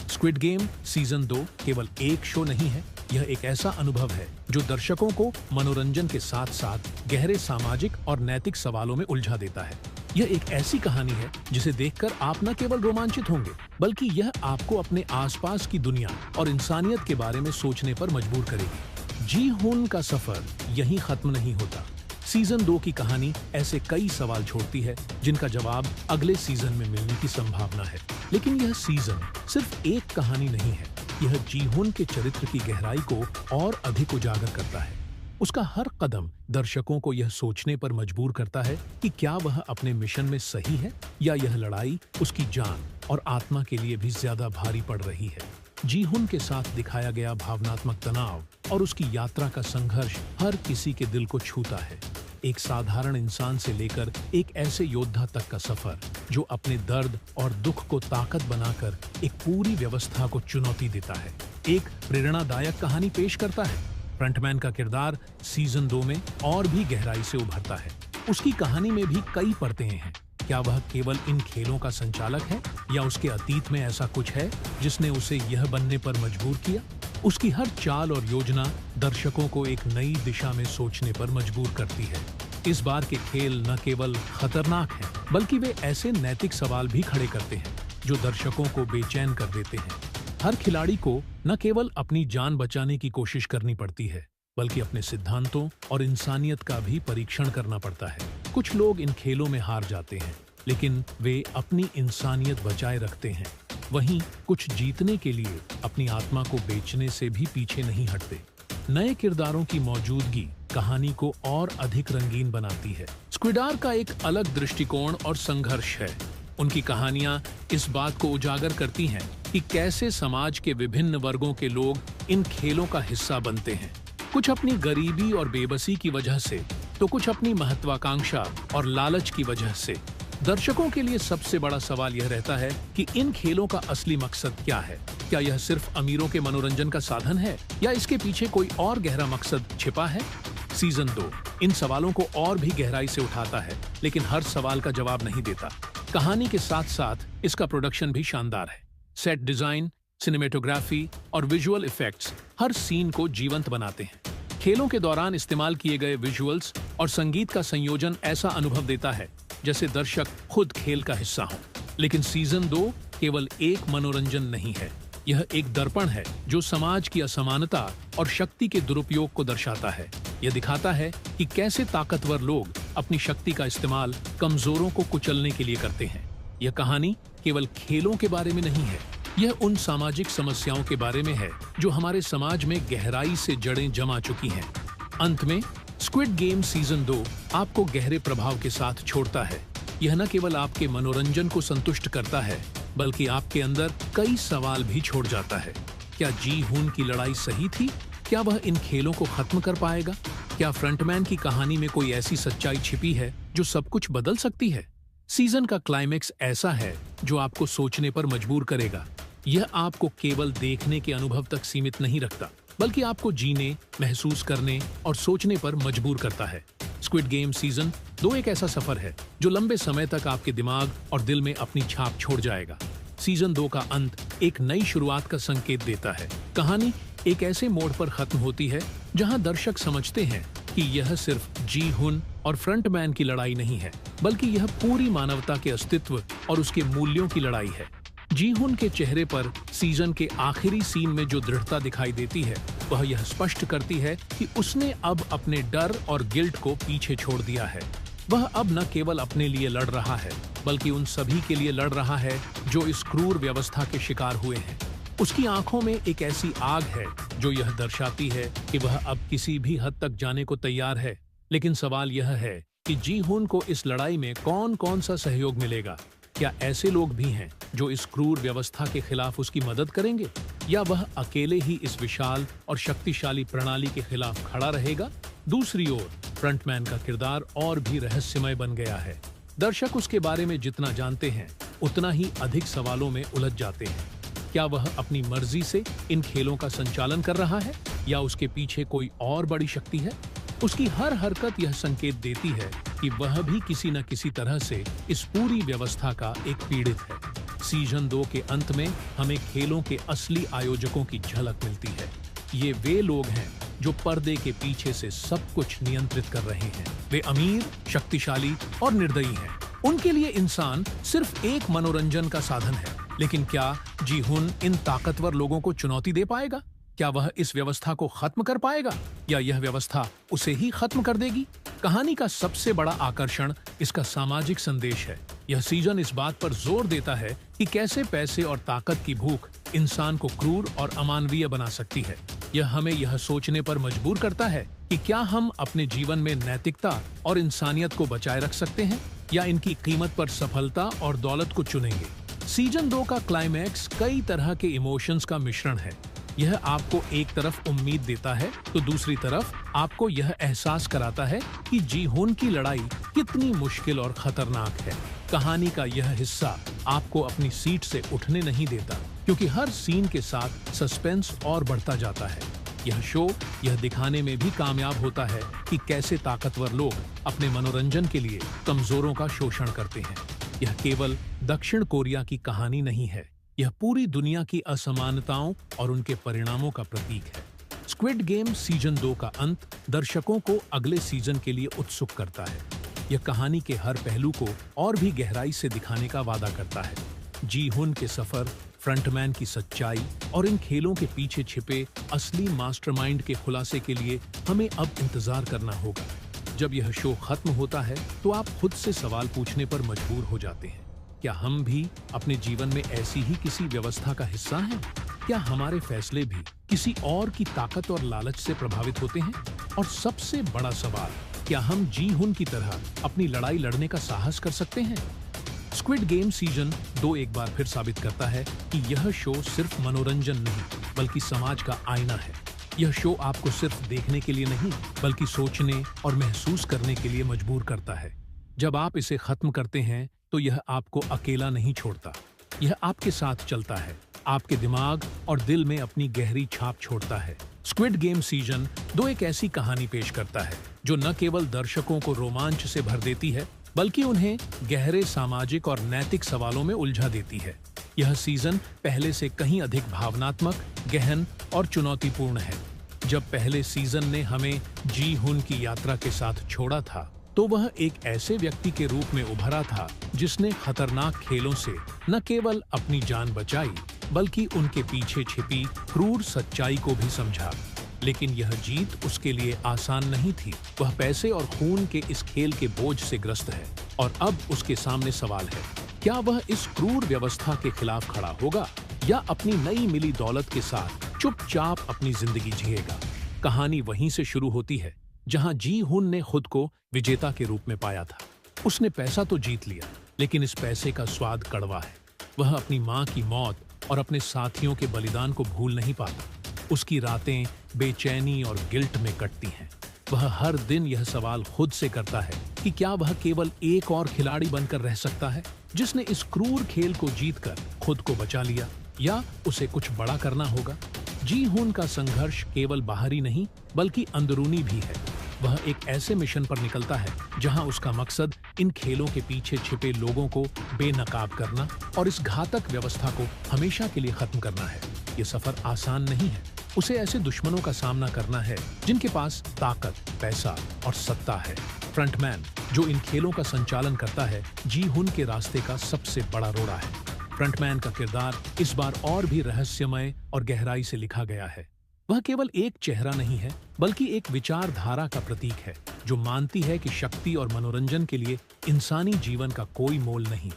स्क्विड गेम सीजन 2 केवल एक शो नहीं है, यह एक ऐसा अनुभव है जो दर्शकों को मनोरंजन के साथ साथ गहरे सामाजिक और नैतिक सवालों में उलझा देता है। यह एक ऐसी कहानी है जिसे देखकर आप न केवल रोमांचित होंगे, बल्कि यह आपको अपने आसपास की दुनिया और इंसानियत के बारे में सोचने पर मजबूर करेगी। जी हुन का सफर यहीं खत्म नहीं होता। सीजन 2 की कहानी ऐसे कई सवाल छोड़ती है जिनका जवाब अगले सीजन में मिलने की संभावना है। लेकिन यह सीजन सिर्फ एक कहानी नहीं है, यह जी हुन के चरित्र की गहराई को और अधिक उजागर करता है। उसका हर कदम दर्शकों को यह सोचने पर मजबूर करता है कि क्या वह अपने मिशन में सही है, या यह लड़ाई उसकी जान और आत्मा के लिए भी ज्यादा भारी पड़ रही है। जी हुन के साथ दिखाया गया भावनात्मक तनाव और उसकी यात्रा का संघर्ष हर किसी के दिल को छूता है। एक साधारण इंसान से लेकर एक ऐसे योद्धा तक का सफर जो अपने दर्द और दुख को ताकत बनाकर एक पूरी व्यवस्था को चुनौती देता है, एक प्रेरणादायक कहानी पेश करता है। फ्रंटमैन का किरदार सीजन 2 में और भी गहराई से उभरता है। उसकी कहानी में भी कई परतें हैं। क्या वह केवल इन खेलों का संचालक है, या उसके अतीत में ऐसा कुछ है जिसने उसे यह बनने पर मजबूर किया? उसकी हर चाल और योजना दर्शकों को एक नई दिशा में सोचने पर मजबूर करती है। इस बार के खेल न केवल खतरनाक हैं, बल्कि वे ऐसे नैतिक सवाल भी खड़े करते हैं जो दर्शकों को बेचैन कर देते हैं। हर खिलाड़ी को न केवल अपनी जान बचाने की कोशिश करनी पड़ती है, बल्कि अपने सिद्धांतों और इंसानियत का भी परीक्षण करना पड़ता है। कुछ लोग इन खेलों में हार जाते हैं, लेकिन वे अपनी इंसानियत बचाए रखते हैं। वहीं कुछ जीतने के लिए अपनी आत्मा को बेचने से भी पीछे नहीं हटते। नए किरदारों की मौजूदगी कहानी को और अधिक रंगीन बनाती है। स्क्विडार का एक अलग दृष्टिकोण और संघर्ष है। उनकी कहानियां इस बात को उजागर करती हैं कि कैसे समाज के विभिन्न वर्गों के लोग इन खेलों का हिस्सा बनते हैं। कुछ अपनी गरीबी और बेबसी की वजह से, तो कुछ अपनी महत्वाकांक्षा और लालच की वजह से। दर्शकों के लिए सबसे बड़ा सवाल यह रहता है कि इन खेलों का असली मकसद क्या है। क्या यह सिर्फ अमीरों के मनोरंजन का साधन है, या इसके पीछे कोई और गहरा मकसद छिपा है? सीजन 2 इन सवालों को और भी गहराई से उठाता है, लेकिन हर सवाल का जवाब नहीं देता। कहानी के साथ साथ इसका प्रोडक्शन भी शानदार है। सेट डिजाइन, सिनेमेटोग्राफी और विजुअल इफेक्ट्स हर सीन को जीवंत बनाते हैं। खेलों के दौरान इस्तेमाल किए गए विजुअल्स और संगीत का संयोजन ऐसा अनुभव देता है जैसे दर्शक खुद खेल का हिस्सा हो। लेकिन सीजन 2 केवल एक मनोरंजन नहीं है, यह एक दर्पण है जो समाज की असमानता और शक्ति के दुरुपयोग को दर्शाता है। यह दिखाता है कि कैसे ताकतवर लोग अपनी शक्ति का इस्तेमाल कमजोरों को कुचलने के लिए करते हैं। यह कहानी केवल खेलों के बारे में नहीं है, यह उन सामाजिक समस्याओं के बारे में है जो हमारे समाज में गहराई से जड़ें जमा चुकी हैं। अंत में स्क्विड गेम सीजन 2 आपको गहरे प्रभाव के साथ छोड़ता है। यह न केवल आपके मनोरंजन को संतुष्ट करता है, बल्कि आपके अंदर कई सवाल भी छोड़ जाता है। क्या जी हुन की लड़ाई सही थी? क्या वह इन खेलों को खत्म कर पाएगा? क्या फ्रंटमैन की कहानी में कोई ऐसी सच्चाई छिपी है जो सब कुछ बदल सकती है? सीजन का क्लाइमेक्स ऐसा है जो आपको सोचने पर मजबूर करेगा। यह आपको केवल देखने के अनुभव तक सीमित नहीं रखता, बल्कि आपको जीने, महसूस करने और सोचने पर मजबूर करता है। स्क्विड गेम सीजन 2 एक ऐसा सफर है जो लंबे समय तक आपके दिमाग और दिल में अपनी छाप छोड़ जाएगा। सीजन 2 का अंत एक नई शुरुआत का संकेत देता है। कहानी एक ऐसे मोड़ पर खत्म होती है जहां दर्शक समझते हैं कि यह सिर्फ जी हुन और फ्रंटमैन की लड़ाई नहीं है, बल्कि यह पूरी मानवता के अस्तित्व और उसके मूल्यों की लड़ाई है। जी हुन के चेहरे पर सीजन के आखिरी सीन में जो दृढ़ता दिखाई देती है, वह यह स्पष्ट करती है कि उसने अब अपने डर और गिल्ट को पीछे छोड़ दिया है। वह अब न केवल अपने लिए लड़ रहा है, बल्कि उन सभी के लिए लड़ रहा है जो इस क्रूर व्यवस्था के शिकार हुए हैं। उसकी आंखों में एक ऐसी आग है जो यह दर्शाती है कि वह अब किसी भी हद तक जाने को तैयार है। लेकिन सवाल यह है कि जी हुन को इस लड़ाई में कौन कौन सा सहयोग मिलेगा? क्या ऐसे लोग भी हैं जो इस क्रूर व्यवस्था के खिलाफ उसकी मदद करेंगे, या वह अकेले ही इस विशाल और शक्तिशाली प्रणाली के खिलाफ खड़ा रहेगा? दूसरी ओर फ्रंटमैन का किरदार और भी रहस्यमय बन गया है। दर्शक उसके बारे में जितना जानते हैं, उतना ही अधिक सवालों में उलझ जाते हैं। क्या वह अपनी मर्जी से इन खेलों का संचालन कर रहा है, या उसके पीछे कोई और बड़ी शक्ति है? उसकी हर हरकत यह संकेत देती है कि वह भी किसी न किसी तरह से इस पूरी व्यवस्था का एक पीड़ित है। सीजन 2 के अंत में हमें खेलों के असली आयोजकों की झलक मिलती है। ये वे लोग हैं जो पर्दे के पीछे से सब कुछ नियंत्रित कर रहे हैं। वे अमीर, शक्तिशाली और निर्दयी हैं। उनके लिए इंसान सिर्फ एक मनोरंजन का साधन है। लेकिन क्या जी हुन इन ताकतवर लोगों को चुनौती दे पाएगा? क्या वह इस व्यवस्था को खत्म कर पाएगा, या यह व्यवस्था उसे ही खत्म कर देगी? कहानी का सबसे बड़ा आकर्षण इसका सामाजिक संदेश है। यह सीजन इस बात पर जोर देता है कि कैसे पैसे और ताकत की भूख इंसान को क्रूर और अमानवीय बना सकती है। यह हमें यह सोचने पर मजबूर करता है कि क्या हम अपने जीवन में नैतिकता और इंसानियत को बचाए रख सकते हैं, या इनकी कीमत पर सफलता और दौलत को चुनेंगे। सीजन 2 का क्लाइमैक्स कई तरह के इमोशंस का मिश्रण है। यह आपको एक तरफ उम्मीद देता है, तो दूसरी तरफ आपको यह एहसास कराता है कि जी हुन की लड़ाई कितनी मुश्किल और खतरनाक है। कहानी का यह हिस्सा आपको अपनी सीट से उठने नहीं देता, क्योंकि हर सीन के साथ सस्पेंस और बढ़ता जाता है। यह शो यह दिखाने में भी कामयाब होता है कि कैसे ताकतवर लोग अपने मनोरंजन के लिए कमजोरों का शोषण करते हैं। यह केवल दक्षिण कोरिया की कहानी नहीं है, यह पूरी दुनिया की असमानताओं और उनके परिणामों का प्रतीक है। स्क्विड गेम सीजन 2 का अंत दर्शकों को अगले सीजन के लिए उत्सुक करता है। यह कहानी के हर पहलू को और भी गहराई से दिखाने का वादा करता है। जी हुन के सफर, फ्रंटमैन की सच्चाई और इन खेलों के पीछे छिपे असली मास्टरमाइंड के खुलासे के लिए हमें अब इंतजार करना होगा। जब यह शो खत्म होता है तो आप खुद से सवाल पूछने पर मजबूर हो जाते हैं। क्या हम भी अपने जीवन में ऐसी ही किसी व्यवस्था का हिस्सा हैं? क्या हमारे फैसले भी किसी और की ताकत और लालच से प्रभावित होते हैं? और सबसे बड़ा सवाल, क्या हम जी हुन की तरह अपनी लड़ाई लड़ने का साहस कर सकते हैं? स्क्विड गेम सीजन 2 एक बार फिर साबित करता है कि यह शो सिर्फ मनोरंजन नहीं, बल्कि समाज का आईना है। यह शो आपको सिर्फ देखने के लिए नहीं, बल्कि सोचने और महसूस करने के लिए मजबूर करता है। जब आप इसे खत्म करते हैं तो यह आपको अकेला नहीं छोड़ता, यह आपके साथ चलता है, आपके दिमाग और दिल में अपनी गहरी छाप छोड़ता है। स्क्विड गेम सीजन 2 एक ऐसी कहानी पेश करता है जो न केवल दर्शकों को रोमांच से भर देती है, बल्कि उन्हें गहरे सामाजिक और नैतिक सवालों में उलझा देती है। यह सीजन पहले से कहीं अधिक भावनात्मक, गहन और चुनौतीपूर्ण है। जब पहले सीजन ने हमें जी हुन की यात्रा के साथ छोड़ा था, तो वह एक ऐसे व्यक्ति के रूप में उभरा था जिसने खतरनाक खेलों से न केवल अपनी जान बचाई, बल्कि उनके पीछे छिपी क्रूर सच्चाई को भी समझा। लेकिन यह जीत उसके लिए आसान नहीं थी। वह पैसे और खून के इस खेल के बोझ से ग्रस्त है और अब उसके सामने सवाल है, क्या वह इस क्रूर व्यवस्था के खिलाफ खड़ा होगा या अपनी नई मिली दौलत के साथ चुपचाप अपनी जिंदगी जिएगा। कहानी वहीं से शुरू होती है जहां जी हुन ने खुद को विजेता के रूप में पाया था। उसने पैसा तो जीत लिया, लेकिन इस पैसे का स्वाद कड़वा है। वह अपनी मां की मौत और अपने साथियों के बलिदान को भूल नहीं पाता। उसकी रातें बेचैनी और गिल्ट में कटती हैं। वह हर दिन यह सवाल खुद से करता है कि क्या वह केवल एक और खिलाड़ी बनकर रह सकता है जिसने इस क्रूर खेल को जीतकर खुद को बचा लिया, या उसे कुछ बड़ा करना होगा। जी हुन का संघर्ष केवल बाहरी नहीं बल्कि अंदरूनी भी है। वह एक ऐसे मिशन पर निकलता है जहां उसका मकसद इन खेलों के पीछे छिपे लोगों को बेनकाब करना और इस घातक व्यवस्था को हमेशा के लिए खत्म करना है। ये सफर आसान नहीं है। उसे ऐसे दुश्मनों का सामना करना है जिनके पास ताकत, पैसा और सत्ता है। फ्रंटमैन, जो इन खेलों का संचालन करता है, जी हुन के रास्ते का सबसे बड़ा रोड़ा है। फ्रंटमैन का किरदार इस बार और भी रहस्यमय और गहराई से लिखा गया है। वह केवल एक चेहरा नहीं है बल्कि एक विचारधारा का प्रतीक है जो मानती है कि शक्ति और मनोरंजन के लिए इंसानी जीवन का कोई मोल नहीं।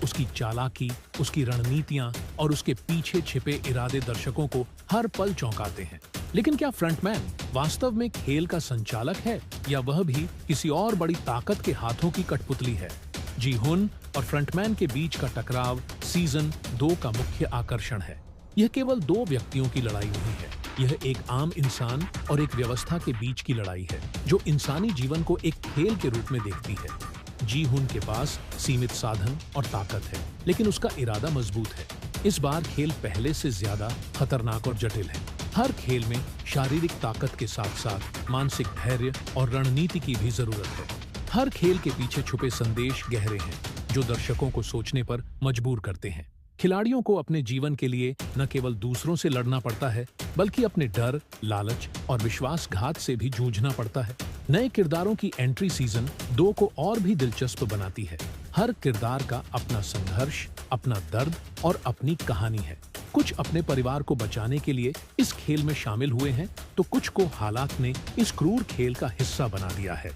उसकी चालाकी, उसकी रणनीतियां और उसके पीछे छिपे इरादे दर्शकों को हर पल चौंकाते हैं। लेकिन क्या फ्रंटमैन वास्तव में खेल का संचालक है या वह भी किसी और बड़ी ताकत के हाथों की कठपुतली है? जी हुन और फ्रंटमैन के बीच का टकराव सीजन 2 का मुख्य आकर्षण है। यह केवल दो व्यक्तियों की लड़ाई नहीं है, यह एक आम इंसान और एक व्यवस्था के बीच की लड़ाई है जो इंसानी जीवन को एक खेल के रूप में देखती है। जी हुन के पास सीमित साधन और ताकत है, लेकिन उसका इरादा मजबूत है। इस बार खेल पहले से ज्यादा खतरनाक और जटिल है। हर खेल में शारीरिक ताकत के साथ साथ मानसिक धैर्य और रणनीति की भी जरूरत है। हर खेल के पीछे छुपे संदेश गहरे हैं जो दर्शकों को सोचने पर मजबूर करते हैं। खिलाड़ियों को अपने जीवन के लिए न केवल दूसरों से लड़ना पड़ता है बल्कि अपने डर, लालच और विश्वासघात से भी जूझना पड़ता है। नए किरदारों की एंट्री सीजन 2 को और भी दिलचस्प बनाती है। हर किरदार का अपना संघर्ष, अपना दर्द और अपनी कहानी है। कुछ अपने परिवार को बचाने के लिए इस खेल में शामिल हुए हैं, तो कुछ को हालात ने इस क्रूर खेल का हिस्सा बना दिया है।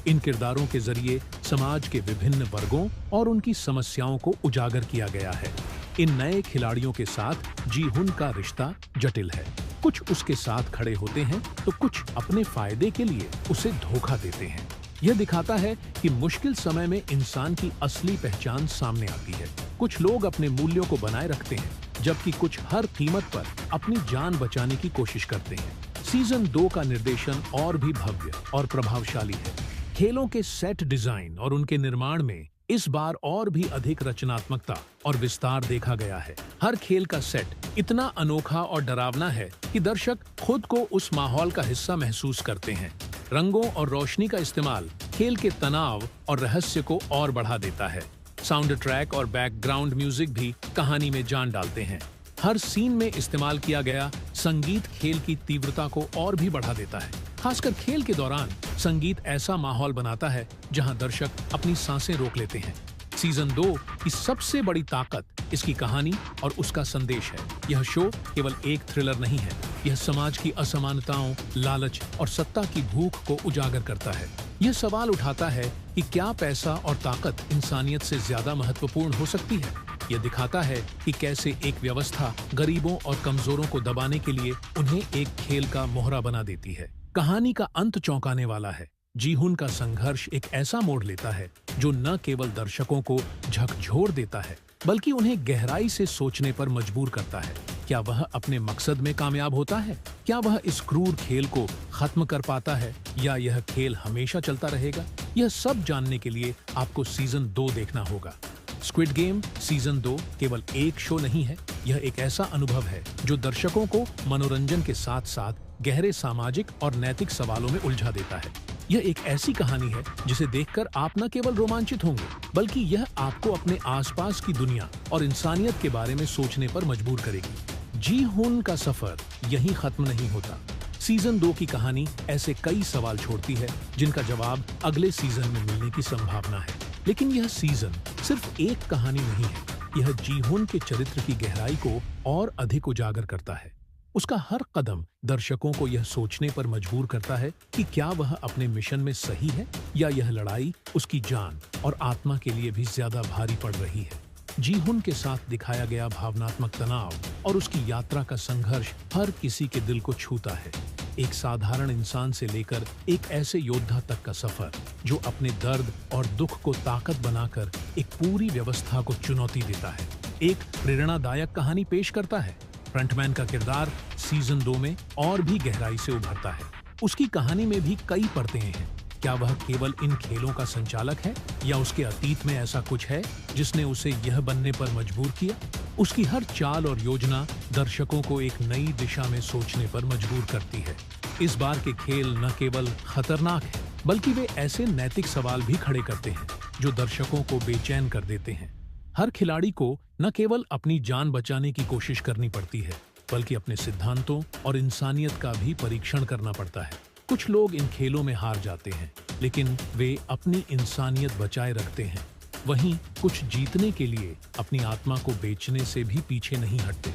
इन किरदारों के जरिए समाज के विभिन्न वर्गों और उनकी समस्याओं को उजागर किया गया है। इन नए खिलाड़ियों के साथ जी हुन का रिश्ता जटिल है। कुछ उसके साथ खड़े होते हैं तो कुछ अपने फायदे के लिए उसे धोखा देते हैं। यह दिखाता है कि मुश्किल समय में इंसान की असली पहचान सामने आती है। कुछ लोग अपने मूल्यों को बनाए रखते हैं, जबकि कुछ हर कीमत पर अपनी जान बचाने की कोशिश करते हैं। सीजन 2 का निर्देशन और भी भव्य और प्रभावशाली है। खेलों के सेट डिजाइन और उनके निर्माण में इस बार और भी अधिक रचनात्मकता और विस्तार देखा गया है। हर खेल का सेट इतना अनोखा और डरावना है कि दर्शक खुद को उस माहौल का हिस्सा महसूस करते हैं। रंगों और रोशनी का इस्तेमाल खेल के तनाव और रहस्य को और बढ़ा देता है। साउंड ट्रैक और बैकग्राउंड म्यूजिक भी कहानी में जान डालते हैं। हर सीन में इस्तेमाल किया गया संगीत खेल की तीव्रता को और भी बढ़ा देता है। खासकर खेल के दौरान संगीत ऐसा माहौल बनाता है जहां दर्शक अपनी सांसें रोक लेते हैं। सीजन 2 की सबसे बड़ी ताकत इसकी कहानी और उसका संदेश है। यह शो केवल एक थ्रिलर नहीं है, यह समाज की असमानताओं, लालच और सत्ता की भूख को उजागर करता है। यह सवाल उठाता है कि क्या पैसा और ताकत इंसानियत से ज्यादा महत्वपूर्ण हो सकती है। यह दिखाता है कि कैसे एक व्यवस्था गरीबों और कमजोरों को दबाने के लिए उन्हें एक खेल का मोहरा बना देती है। कहानी का अंत चौंकाने वाला है। जी हुन का संघर्ष एक ऐसा मोड़ लेता है जो न केवल दर्शकों को झकझोर देता है बल्कि उन्हें गहराई से सोचने पर मजबूर करता है। क्या वह अपने मकसद में कामयाब होता है? क्या वह इस क्रूर खेल को खत्म कर पाता है या यह खेल हमेशा चलता रहेगा? यह सब जानने के लिए आपको सीजन 2 देखना होगा। स्क्विड गेम सीजन 2 केवल एक शो नहीं है, यह एक ऐसा अनुभव है जो दर्शकों को मनोरंजन के साथ साथ गहरे सामाजिक और नैतिक सवालों में उलझा देता है। यह एक ऐसी कहानी है जिसे देखकर आप न केवल रोमांचित होंगे बल्कि यह आपको अपने आसपास की दुनिया और इंसानियत के बारे में सोचने पर मजबूर करेगी। जी हुन का सफर यहीं खत्म नहीं होता। सीजन 2 की कहानी ऐसे कई सवाल छोड़ती है जिनका जवाब अगले सीजन में मिलने की संभावना है। लेकिन यह सीजन सिर्फ एक कहानी नहीं है, यह जी हुन के चरित्र की गहराई को और अधिक उजागर करता है। उसका हर कदम दर्शकों को यह सोचने पर मजबूर करता है कि क्या वह अपने मिशन में सही है या यह लड़ाई उसकी जान और आत्मा के लिए भी ज्यादा भारी पड़ रही है। जी हुन के साथ दिखाया गया भावनात्मक तनाव और उसकी यात्रा का संघर्ष हर किसी के दिल को छूता है। एक साधारण इंसान से लेकर एक ऐसे योद्धा तक का सफर जो अपने दर्द और दुख को ताकत बनाकर एक पूरी व्यवस्था को चुनौती देता है, एक प्रेरणादायक कहानी पेश करता है। फ्रंटमैन का किरदार सीजन 2 में और भी गहराई से उभरता है। उसकी कहानी में भी कई परतें हैं। क्या वह केवल इन खेलों का संचालक है या उसके अतीत में ऐसा कुछ है जिसने उसे यह बनने पर मजबूर किया? उसकी हर चाल और योजना दर्शकों को एक नई दिशा में सोचने पर मजबूर करती है। इस बार के खेल न केवल खतरनाक हैं, बल्कि वे ऐसे नैतिक सवाल भी खड़े करते हैं जो दर्शकों को बेचैन कर देते हैं। हर खिलाड़ी को न केवल अपनी जान बचाने की कोशिश करनी पड़ती है, बल्कि अपने सिद्धांतों और इंसानियत का भी परीक्षण करना पड़ता है। कुछ लोग इन खेलों में हार जाते हैं, लेकिन वे अपनी इंसानियत बचाए रखते हैं। वहीं कुछ जीतने के लिए अपनी आत्मा को बेचने से भी पीछे नहीं हटते।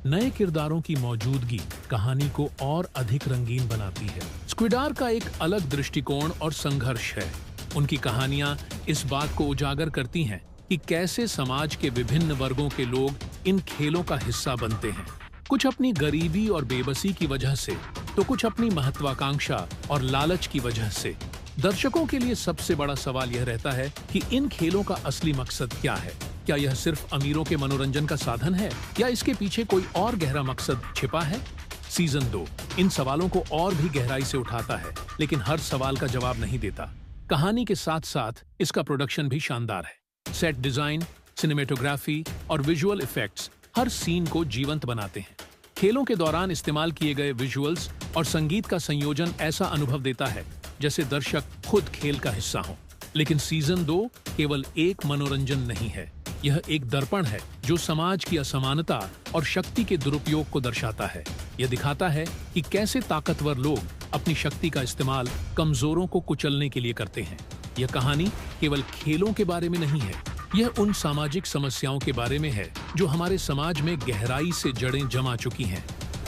नए किरदारों की मौजूदगी कहानी को और अधिक रंगीन बनाती है। स्क्विडार का एक अलग दृष्टिकोण और संघर्ष है। उनकी कहानियां इस बात को उजागर करती हैं कि कैसे समाज के विभिन्न वर्गों के लोग इन खेलों का हिस्सा बनते हैं। कुछ अपनी गरीबी और बेबसी की वजह से, तो कुछ अपनी महत्वाकांक्षा और लालच की वजह से। दर्शकों के लिए सबसे बड़ा सवाल यह रहता है कि इन खेलों का असली मकसद क्या है। क्या यह सिर्फ अमीरों के मनोरंजन का साधन है या इसके पीछे कोई और गहरा मकसद छिपा है? सीजन 2 इन सवालों को और भी गहराई से उठाता है, लेकिन हर सवाल का जवाब नहीं देता। कहानी के साथ साथ इसका प्रोडक्शन भी शानदार है। सेट डिजाइन, सिनेमेटोग्राफी और विजुअल इफेक्ट्स हर सीन को जीवंत बनाते हैं। खेलों के दौरान इस्तेमाल किए गए विजुअल्स और संगीत का संयोजन ऐसा अनुभव देता है जैसे दर्शक खुद खेल का हिस्सा हो। लेकिन सीजन 2 केवल एक मनोरंजन नहीं है, यह एक दर्पण है जो समाज की असमानता और शक्ति के दुरुपयोग को दर्शाता है। यह दिखाता है कि कैसे ताकतवर लोग अपनी शक्ति का इस्तेमाल कमजोरों को कुचलने के लिए करते हैं। यह कहानी केवल खेलों के बारे में नहीं है, यह उन सामाजिक समस्याओं के बारे में है जो हमारे समाज में गहराई से जड़ें जमा चुकी हैं।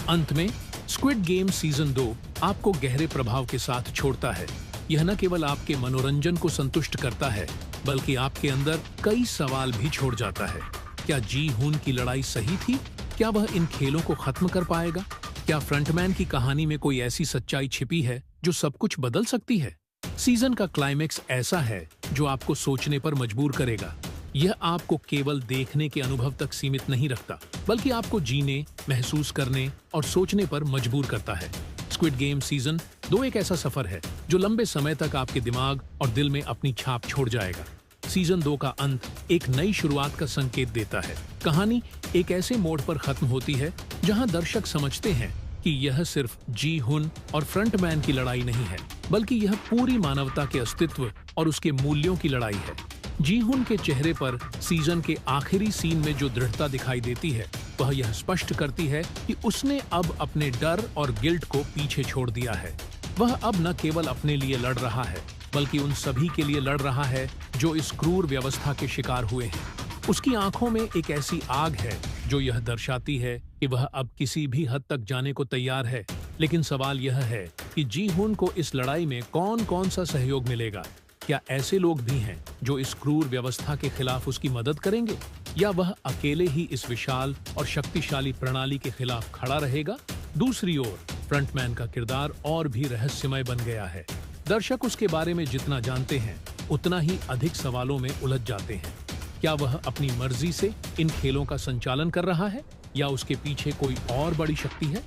अंत में स्क्विड गेम सीजन 2 आपको गहरे प्रभाव के साथ छोड़ता है। यह न केवल आपके मनोरंजन को संतुष्ट करता है, बल्कि आपके अंदर कई सवाल भी छोड़ जाता है। क्या जी हुन की लड़ाई सही थी? क्या वह इन खेलों को खत्म कर पाएगा? क्या फ्रंटमैन की कहानी में कोई ऐसी सच्चाई छिपी है जो सब कुछ बदल सकती है? सीजन का क्लाइमेक्स ऐसा है जो आपको सोचने पर मजबूर करेगा। यह आपको केवल देखने के अनुभव तक सीमित नहीं रखता, बल्कि आपको जीने, महसूस करने और सोचने पर मजबूर करता है। स्क्विड गेम सीजन 2 एक ऐसा सफर है जो लंबे समय तक आपके दिमाग और दिल में अपनी छाप छोड़ जाएगा। सीजन 2 का अंत एक नई शुरुआत का संकेत देता है। कहानी एक ऐसे मोड़ पर खत्म होती है जहां दर्शक समझते हैं कि यह सिर्फ जी हुन और फ्रंटमैन की लड़ाई नहीं है, बल्कि यह पूरी मानवता के अस्तित्व और उसके मूल्यों की लड़ाई है। जी हुन के चेहरे पर सीजन के आखिरी सीन में जो दृढ़ता दिखाई देती है, वह यह स्पष्ट करती है कि उसने अब अपने डर और गिल्ट को पीछे छोड़ दिया है। वह अब न केवल अपने लिए लड़ रहा है, बल्कि उन सभी के लिए लड़ रहा है जो इस क्रूर व्यवस्था के शिकार हुए हैं। उसकी आंखों में एक ऐसी आग है जो यह दर्शाती है कि वह अब किसी भी हद तक जाने को तैयार है। लेकिन सवाल यह है कि जी हुन को इस लड़ाई में कौन कौन सा सहयोग मिलेगा? क्या ऐसे लोग भी हैं जो इस क्रूर व्यवस्था के खिलाफ उसकी मदद करेंगे, या वह अकेले ही इस विशाल और शक्तिशाली प्रणाली के खिलाफ खड़ा रहेगा? दूसरी ओर फ्रंटमैन का किरदार और भी रहस्यमय बन गया है। दर्शक उसके बारे में जितना जानते हैं, उतना ही अधिक सवालों में उलझ जाते हैं। क्या वह अपनी मर्जी से इन खेलों का संचालन कर रहा है, या उसके पीछे कोई और बड़ी शक्ति है?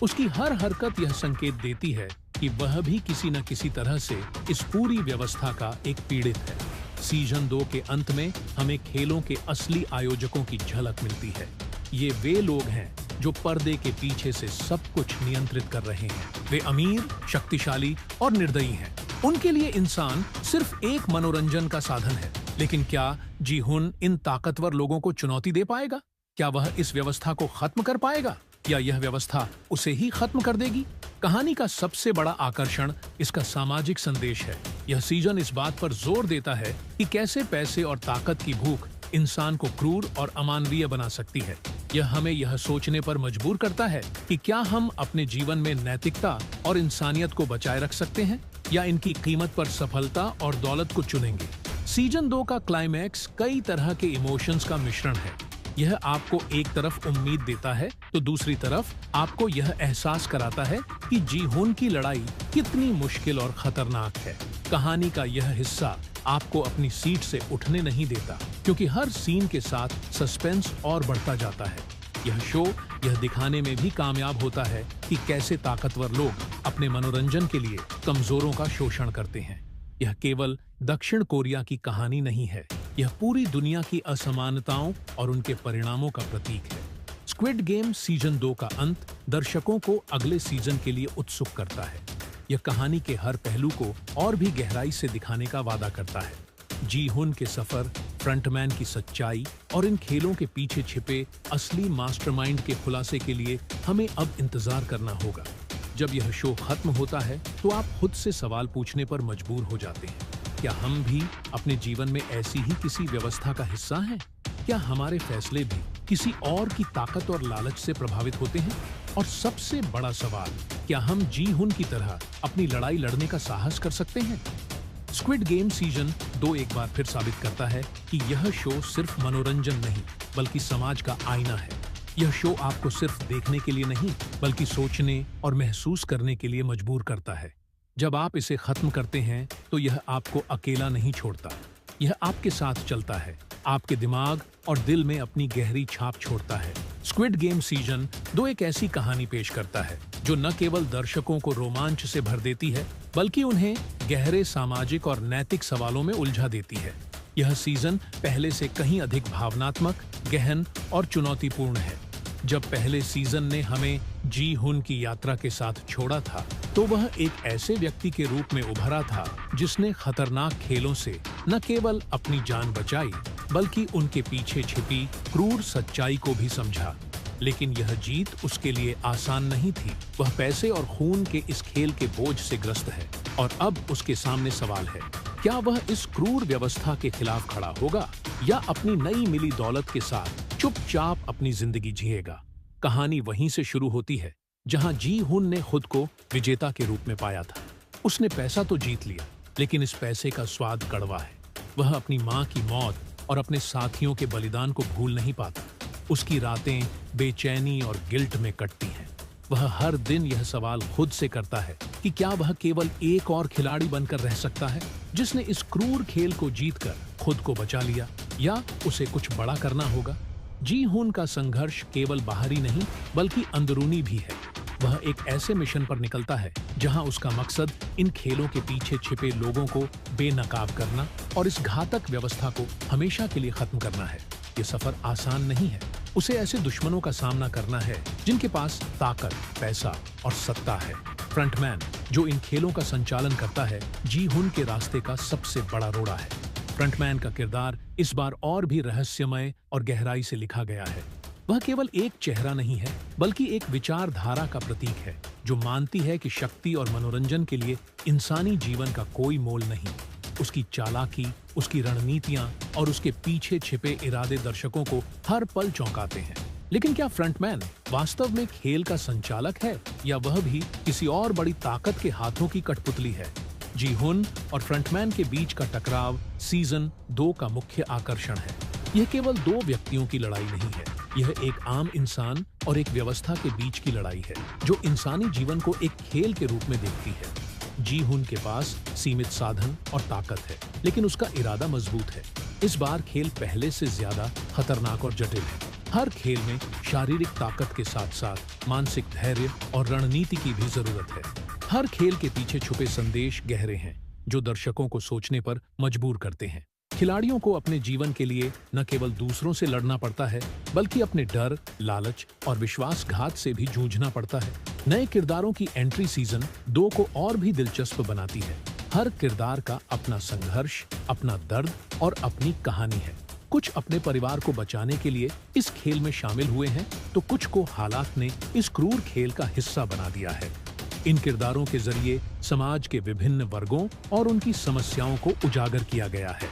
उसकी हर हरकत यह संकेत देती है कि वह भी किसी न किसी तरह से इस पूरी व्यवस्था का एक पीड़ित है। सीजन 2 के अंत में हमें खेलों के असली आयोजकों की झलक मिलती है। ये वे लोग हैं जो पर्दे के पीछे से सब कुछ नियंत्रित कर रहे हैं। वे अमीर, शक्तिशाली और निर्दयी हैं। उनके लिए इंसान सिर्फ एक मनोरंजन का साधन है। लेकिन क्या जी हुन इन ताकतवर लोगों को चुनौती दे पाएगा? क्या वह इस व्यवस्था को खत्म कर पाएगा, या यह व्यवस्था उसे ही खत्म कर देगी? कहानी का सबसे बड़ा आकर्षण इसका सामाजिक संदेश है। यह सीजन इस बात पर जोर देता है कि कैसे पैसे और ताकत की भूख इंसान को क्रूर और अमानवीय बना सकती है। यह हमें यह सोचने पर मजबूर करता है कि क्या हम अपने जीवन में नैतिकता और इंसानियत को बचाए रख सकते हैं या इनकी कीमत पर सफलता और दौलत को चुनेंगे। सीजन 2 का क्लाइमैक्स कई तरह के इमोशंस का मिश्रण है। यह आपको एक तरफ उम्मीद देता है तो दूसरी तरफ आपको यह एहसास कराता है कि जी हुन की लड़ाई कितनी मुश्किल और खतरनाक है। कहानी का यह हिस्सा आपको अपनी सीट से उठने नहीं देता, क्योंकि हर सीन के साथ सस्पेंस और बढ़ता जाता है। यह शो यह दिखाने में भी कामयाब होता है कि कैसे ताकतवर लोग अपने मनोरंजन के लिए कमजोरों का शोषण करते हैं। यह केवल दक्षिण कोरिया की कहानी नहीं है, यह पूरी दुनिया की असमानताओं और उनके परिणामों का प्रतीक है। स्क्विड गेम सीजन 2 का अंत दर्शकों को अगले सीजन के लिए उत्सुक करता है। यह कहानी के हर पहलू को और भी गहराई से दिखाने का वादा करता है। जी हुन के सफर, फ्रंटमैन की सच्चाई और इन खेलों के पीछे छिपे असली मास्टरमाइंड के खुलासे के लिए हमें अब इंतजार करना होगा। जब यह शो खत्म होता है तो आप खुद से सवाल पूछने पर मजबूर हो जाते हैं, क्या हम भी अपने जीवन में ऐसी ही किसी व्यवस्था का हिस्सा हैं? क्या हमारे फैसले भी किसी और की ताकत और लालच से प्रभावित होते हैं? और सबसे बड़ा सवाल, क्या हम जी हुन की तरह अपनी लड़ाई लड़ने का साहस कर सकते हैं? स्क्विड गेम सीजन 2 एक बार फिर साबित करता है कि यह शो सिर्फ मनोरंजन नहीं बल्कि समाज का आईना है। यह शो आपको सिर्फ देखने के लिए नहीं बल्कि सोचने और महसूस करने के लिए मजबूर करता है। जब आप इसे खत्म करते हैं तो यह आपको अकेला नहीं छोड़ता, यह आपके साथ चलता है, आपके दिमाग और दिल में अपनी गहरी छाप छोड़ता है। स्क्विड गेम सीजन 2 एक ऐसी कहानी पेश करता है जो न केवल दर्शकों को रोमांच से भर देती है बल्कि उन्हें गहरे सामाजिक और नैतिक सवालों में उलझा देती है। यह सीजन पहले से कहीं अधिक भावनात्मक, गहन और चुनौतीपूर्ण है। जब पहले सीजन ने हमें जी हुन की यात्रा के साथ छोड़ा था तो वह एक ऐसे व्यक्ति के रूप में उभरा था जिसने खतरनाक खेलों से न केवल अपनी जान बचाई बल्कि उनके पीछे छिपी क्रूर सच्चाई को भी समझा। लेकिन यह जीत उसके लिए आसान नहीं थी। वह पैसे और खून के इस खेल के बोझ से ग्रस्त है और अब उसके सामने सवाल है, क्या वह इस क्रूर व्यवस्था के खिलाफ खड़ा होगा या अपनी नई मिली दौलत के साथ चुपचाप अपनी जिंदगी जिएगा? कहानी वहीं से शुरू होती है जहां जी हुन ने खुद को विजेता के रूप में पाया था। उसने पैसा तो जीत लिया, लेकिन इस पैसे का स्वाद कड़वा है। वह अपनी मां की मौत और अपने साथियों के बलिदान को भूल नहीं पाता। उसकी रातें बेचैनी और गिल्ट में कटती हैं। वह हर दिन यह सवाल खुद से करता है कि क्या वह केवल एक और खिलाड़ी बनकर रह सकता है जिसने इस क्रूर खेल को जीतकर खुद को बचा लिया, या उसे कुछ बड़ा करना होगा। जी हुन का संघर्ष केवल बाहरी नहीं बल्कि अंदरूनी भी है। वह एक ऐसे मिशन पर निकलता है जहां उसका मकसद इन खेलों के पीछे छिपे लोगों को बेनकाब करना और इस घातक व्यवस्था को हमेशा के लिए खत्म करना है। ये सफर आसान नहीं है। उसे ऐसे दुश्मनों का सामना करना है जिनके पास ताकत, पैसा और सत्ता है। फ्रंटमैन, जो इन खेलों का संचालन करता है, जी हुन के रास्ते का सबसे बड़ा रोड़ा है। फ्रंटमैन का किरदार इस बार और भी रहस्यमय और गहराई से लिखा गया है। वह केवल एक चेहरा नहीं है बल्कि एक विचारधारा का प्रतीक है जो मानती है कि शक्ति और मनोरंजन के लिए इंसानी जीवन का कोई मोल नहीं। उसकी चालाकी, उसकी रणनीतियां और उसके पीछे छिपे इरादे दर्शकों को हर पल चौंकाते हैं। लेकिन क्या फ्रंटमैन वास्तव में खेल का संचालक है या वह भी किसी और बड़ी ताकत के हाथों की कठपुतली है? जी हुन और फ्रंटमैन के बीच का टकराव सीजन 2 का मुख्य आकर्षण है। यह केवल दो व्यक्तियों की लड़ाई नहीं है, यह एक आम इंसान और एक व्यवस्था के बीच की लड़ाई है जो इंसानी जीवन को एक खेल के रूप में देखती है। जी हुन के पास सीमित साधन और ताकत है, लेकिन उसका इरादा मजबूत है। इस बार खेल पहले से ज्यादा खतरनाक और जटिल है। हर खेल में शारीरिक ताकत के साथ साथ मानसिक धैर्य और रणनीति की भी जरूरत है। हर खेल के पीछे छुपे संदेश गहरे हैं जो दर्शकों को सोचने पर मजबूर करते हैं। खिलाड़ियों को अपने जीवन के लिए न केवल दूसरों से लड़ना पड़ता है बल्कि अपने डर, लालच और विश्वासघात से भी जूझना पड़ता है। नए किरदारों की एंट्री सीजन 2 को और भी दिलचस्प बनाती है। हर किरदार का अपना संघर्ष, अपना दर्द और अपनी कहानी है। कुछ अपने परिवार को बचाने के लिए इस खेल में शामिल हुए हैं तो कुछ को हालात ने इस क्रूर खेल का हिस्सा बना दिया है। इन किरदारों के जरिए समाज के विभिन्न वर्गों और उनकी समस्याओं को उजागर किया गया है।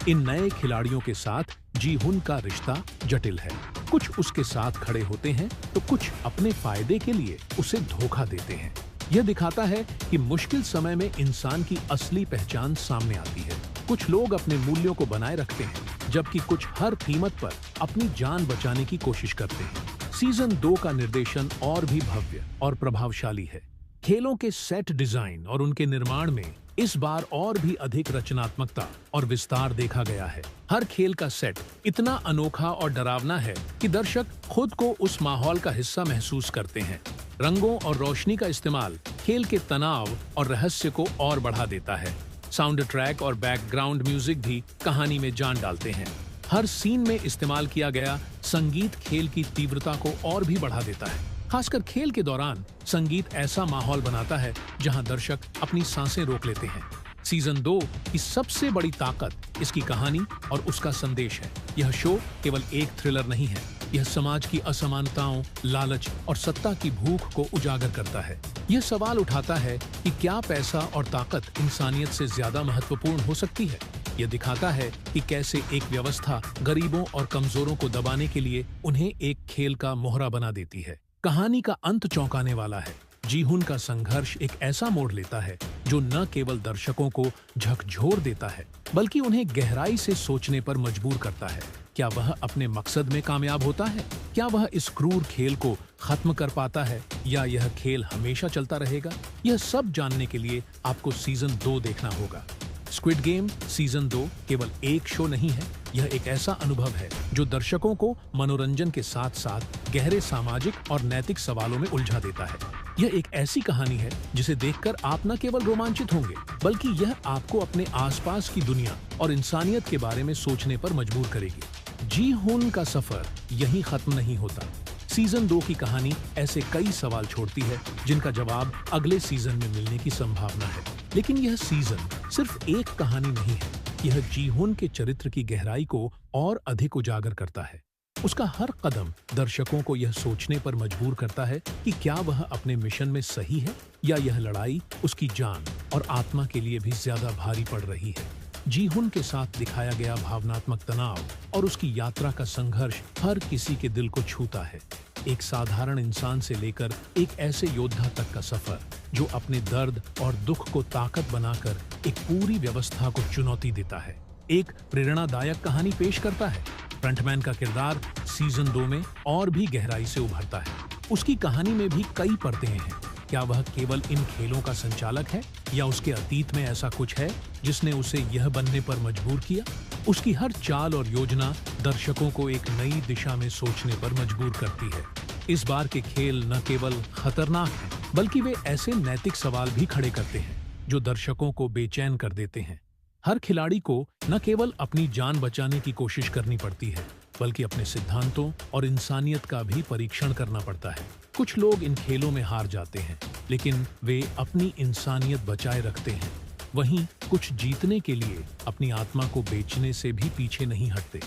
इन नए खिलाड़ियों के साथ जी हुन का रिश्ता जटिल है। कुछ उसके साथ खड़े होते हैं तो कुछ अपने फायदे के लिए उसे धोखा देते हैं। यह दिखाता है कि मुश्किल समय में इंसान की असली पहचान सामने आती है। कुछ लोग अपने मूल्यों को बनाए रखते हैं, जबकि कुछ हर कीमत पर अपनी जान बचाने की कोशिश करते हैं। सीजन 2 का निर्देशन और भी भव्य और प्रभावशाली है। खेलों के सेट डिजाइन और उनके निर्माण में इस बार और भी अधिक रचनात्मकता और विस्तार देखा गया है। हर खेल का सेट इतना अनोखा और डरावना है कि दर्शक खुद को उस माहौल का हिस्सा महसूस करते हैं। रंगों और रोशनी का इस्तेमाल खेल के तनाव और रहस्य को और बढ़ा देता है। साउंड ट्रैक और बैकग्राउंड म्यूजिक भी कहानी में जान डालते हैं। हर सीन में इस्तेमाल किया गया संगीत खेल की तीव्रता को और भी बढ़ा देता है। खासकर खेल के दौरान संगीत ऐसा माहौल बनाता है जहां दर्शक अपनी सांसें रोक लेते हैं। सीजन 2 की सबसे बड़ी ताकत इसकी कहानी और उसका संदेश है। यह शो केवल एक थ्रिलर नहीं है, यह समाज की असमानताओं, लालच और सत्ता की भूख को उजागर करता है। यह सवाल उठाता है कि क्या पैसा और ताकत इंसानियत से ज्यादा महत्वपूर्ण हो सकती है। यह दिखाता है कि कैसे एक व्यवस्था गरीबों और कमजोरों को दबाने के लिए उन्हें एक खेल का मोहरा बना देती है। कहानी का अंत चौंकाने वाला है। जी-हुन का संघर्ष एक ऐसा मोड़ लेता है जो न केवल दर्शकों को झकझोर देता है, बल्कि उन्हें गहराई से सोचने पर मजबूर करता है। क्या वह अपने मकसद में कामयाब होता है? क्या वह इस क्रूर खेल को खत्म कर पाता है, या यह खेल हमेशा चलता रहेगा? यह सब जानने के लिए आपको सीजन 2 देखना होगा। स्क्विड गेम सीजन 2 केवल एक शो नहीं है, यह एक ऐसा अनुभव है जो दर्शकों को मनोरंजन के साथ साथ गहरे सामाजिक और नैतिक सवालों में उलझा देता है। यह एक ऐसी कहानी है जिसे देखकर आप न केवल रोमांचित होंगे, बल्कि यह आपको अपने आसपास की दुनिया और इंसानियत के बारे में सोचने पर मजबूर करेगी। जी-हुन का सफर यहीं खत्म नहीं होता। सीजन 2 की कहानी ऐसे कई सवाल छोड़ती है जिनका जवाब अगले सीजन में मिलने की संभावना है। लेकिन यह सीजन सिर्फ एक कहानी नहीं है, यह जी-हुन के चरित्र की गहराई को और अधिक उजागर करता है। उसका हर कदम दर्शकों को यह सोचने पर मजबूर करता है कि क्या वह अपने मिशन में सही है, या यह लड़ाई उसकी जान और आत्मा के लिए भी ज्यादा भारी पड़ रही है। जी-हुन के साथ दिखाया गया भावनात्मक तनाव और उसकी यात्रा का संघर्ष हर किसी के दिल को छूता है। एक साधारण इंसान से लेकर एक ऐसे योद्धा तक का सफर जो अपने दर्द और दुख को ताकत बनाकर एक पूरी व्यवस्था को चुनौती देता है, एक प्रेरणादायक कहानी पेश करता है। फ्रंटमैन का किरदार सीजन 2 में और भी गहराई से उभरता है। उसकी कहानी में भी कई परतें हैं। क्या वह केवल इन खेलों का संचालक है, या उसके अतीत में ऐसा कुछ है जिसने उसे यह बनने पर मजबूर किया? उसकी हर चाल और योजना दर्शकों को एक नई दिशा में सोचने पर मजबूर करती है। इस बार के खेल न केवल खतरनाक हैं, बल्कि वे ऐसे नैतिक सवाल भी खड़े करते हैं जो दर्शकों को बेचैन कर देते हैं। हर खिलाड़ी को न केवल अपनी जान बचाने की कोशिश करनी पड़ती है, बल्कि अपने सिद्धांतों और इंसानियत का भी परीक्षण करना पड़ता है। कुछ लोग इन खेलों में हार जाते हैं, लेकिन वे अपनी इंसानियत बचाए रखते हैं। वहीं कुछ जीतने के लिए अपनी आत्मा को बेचने से भी पीछे नहीं हटते।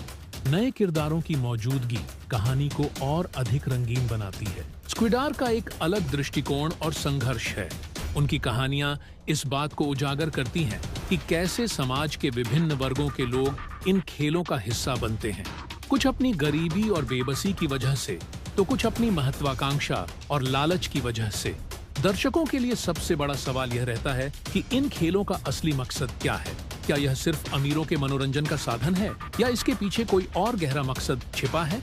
नए किरदारों की मौजूदगी कहानी को और अधिक रंगीन बनाती है। स्क्विडार का एक अलग दृष्टिकोण और संघर्ष है। उनकी कहानियां इस बात को उजागर करती हैं कि कैसे समाज के विभिन्न वर्गों के लोग इन खेलों का हिस्सा बनते हैं। कुछ अपनी गरीबी और बेबसी की वजह से, तो कुछ अपनी महत्वाकांक्षा और लालच की वजह से। दर्शकों के लिए सबसे बड़ा सवाल यह रहता है कि इन खेलों का असली मकसद क्या है। क्या यह सिर्फ अमीरों के मनोरंजन का साधन है, या इसके पीछे कोई और गहरा मकसद छिपा है?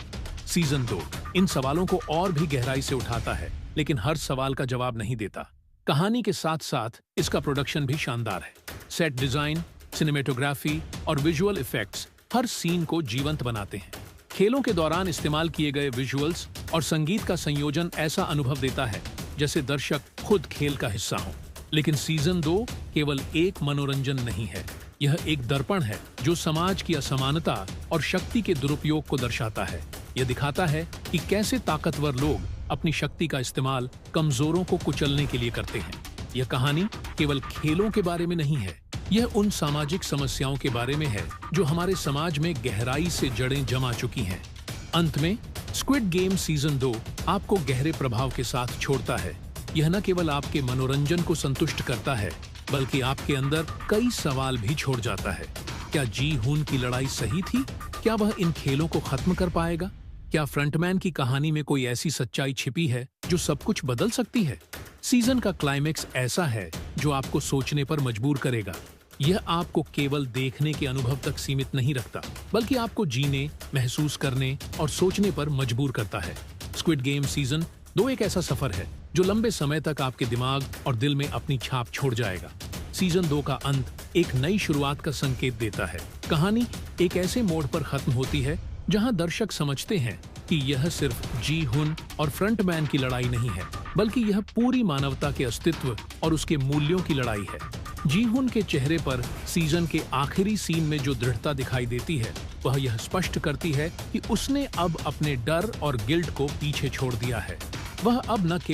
सीजन 2 इन सवालों को और भी गहराई से उठाता है, लेकिन हर सवाल का जवाब नहीं देता। कहानी के साथ साथ इसका प्रोडक्शन भी शानदार है। सेट डिजाइन, सिनेमेटोग्राफी और विजुअल इफेक्ट्स हर सीन को जीवंत बनाते हैं। खेलों के दौरान इस्तेमाल किए गए विजुअल्स और संगीत का संयोजन ऐसा अनुभव देता है जैसे दर्शक खुद खेल का हिस्सा हो। लेकिन सीजन 2 केवल एक मनोरंजन नहीं है, यह एक दर्पण है जो समाज की असमानता और शक्ति के दुरुपयोग को दर्शाता है। यह दिखाता है कि कैसे ताकतवर लोग अपनी शक्ति का इस्तेमाल कमजोरों को कुचलने के लिए करते हैं। यह कहानी केवल खेलों के बारे में नहीं है, यह उन सामाजिक समस्याओं के बारे में है जो हमारे समाज में गहराई से जड़ें जमा चुकी हैं। अंत में स्क्विड गेम सीजन 2 आपको गहरे प्रभाव के साथ छोड़ता है। यह न केवल आपके मनोरंजन को संतुष्ट करता है, बल्कि आपके अंदर कई सवाल भी छोड़ जाता है। क्या जी-हुन की लड़ाई सही थी? क्या वह इन खेलों को खत्म कर पाएगा? क्या फ्रंटमैन की कहानी में कोई ऐसी सच्चाई छिपी है जो सब कुछ बदल सकती है? सीजन का क्लाइमेक्स ऐसा है जो आपको सोचने पर मजबूर करेगा। यह आपको केवल देखने के अनुभव तक सीमित नहीं रखता, बल्कि आपको जीने, महसूस करने और सोचने पर मजबूर करता है। स्क्विड गेम सीजन 2 एक ऐसा सफर है जो लंबे समय तक आपके दिमाग और दिल में अपनी छाप छोड़ जाएगा। सीजन 2 का अंत एक नई शुरुआत का संकेत देता है। कहानी एक ऐसे मोड़ पर खत्म होती है जहां दर्शक समझते हैं कि यह सिर्फ जी हुन और फ्रंटमैन की लड़ाई नहीं है, बल्कि यह पूरी मानवता के अस्तित्व और उसके मूल्यों की लड़ाई है। जी हुन के चेहरे पर सीजन के आखिरी सीन में जो दृढ़ता दिखाई देती है, वह यह स्पष्ट करती है कि उसने अब अपने डर और गिल्ट को पीछे छोड़ दिया है। वह अब न केवल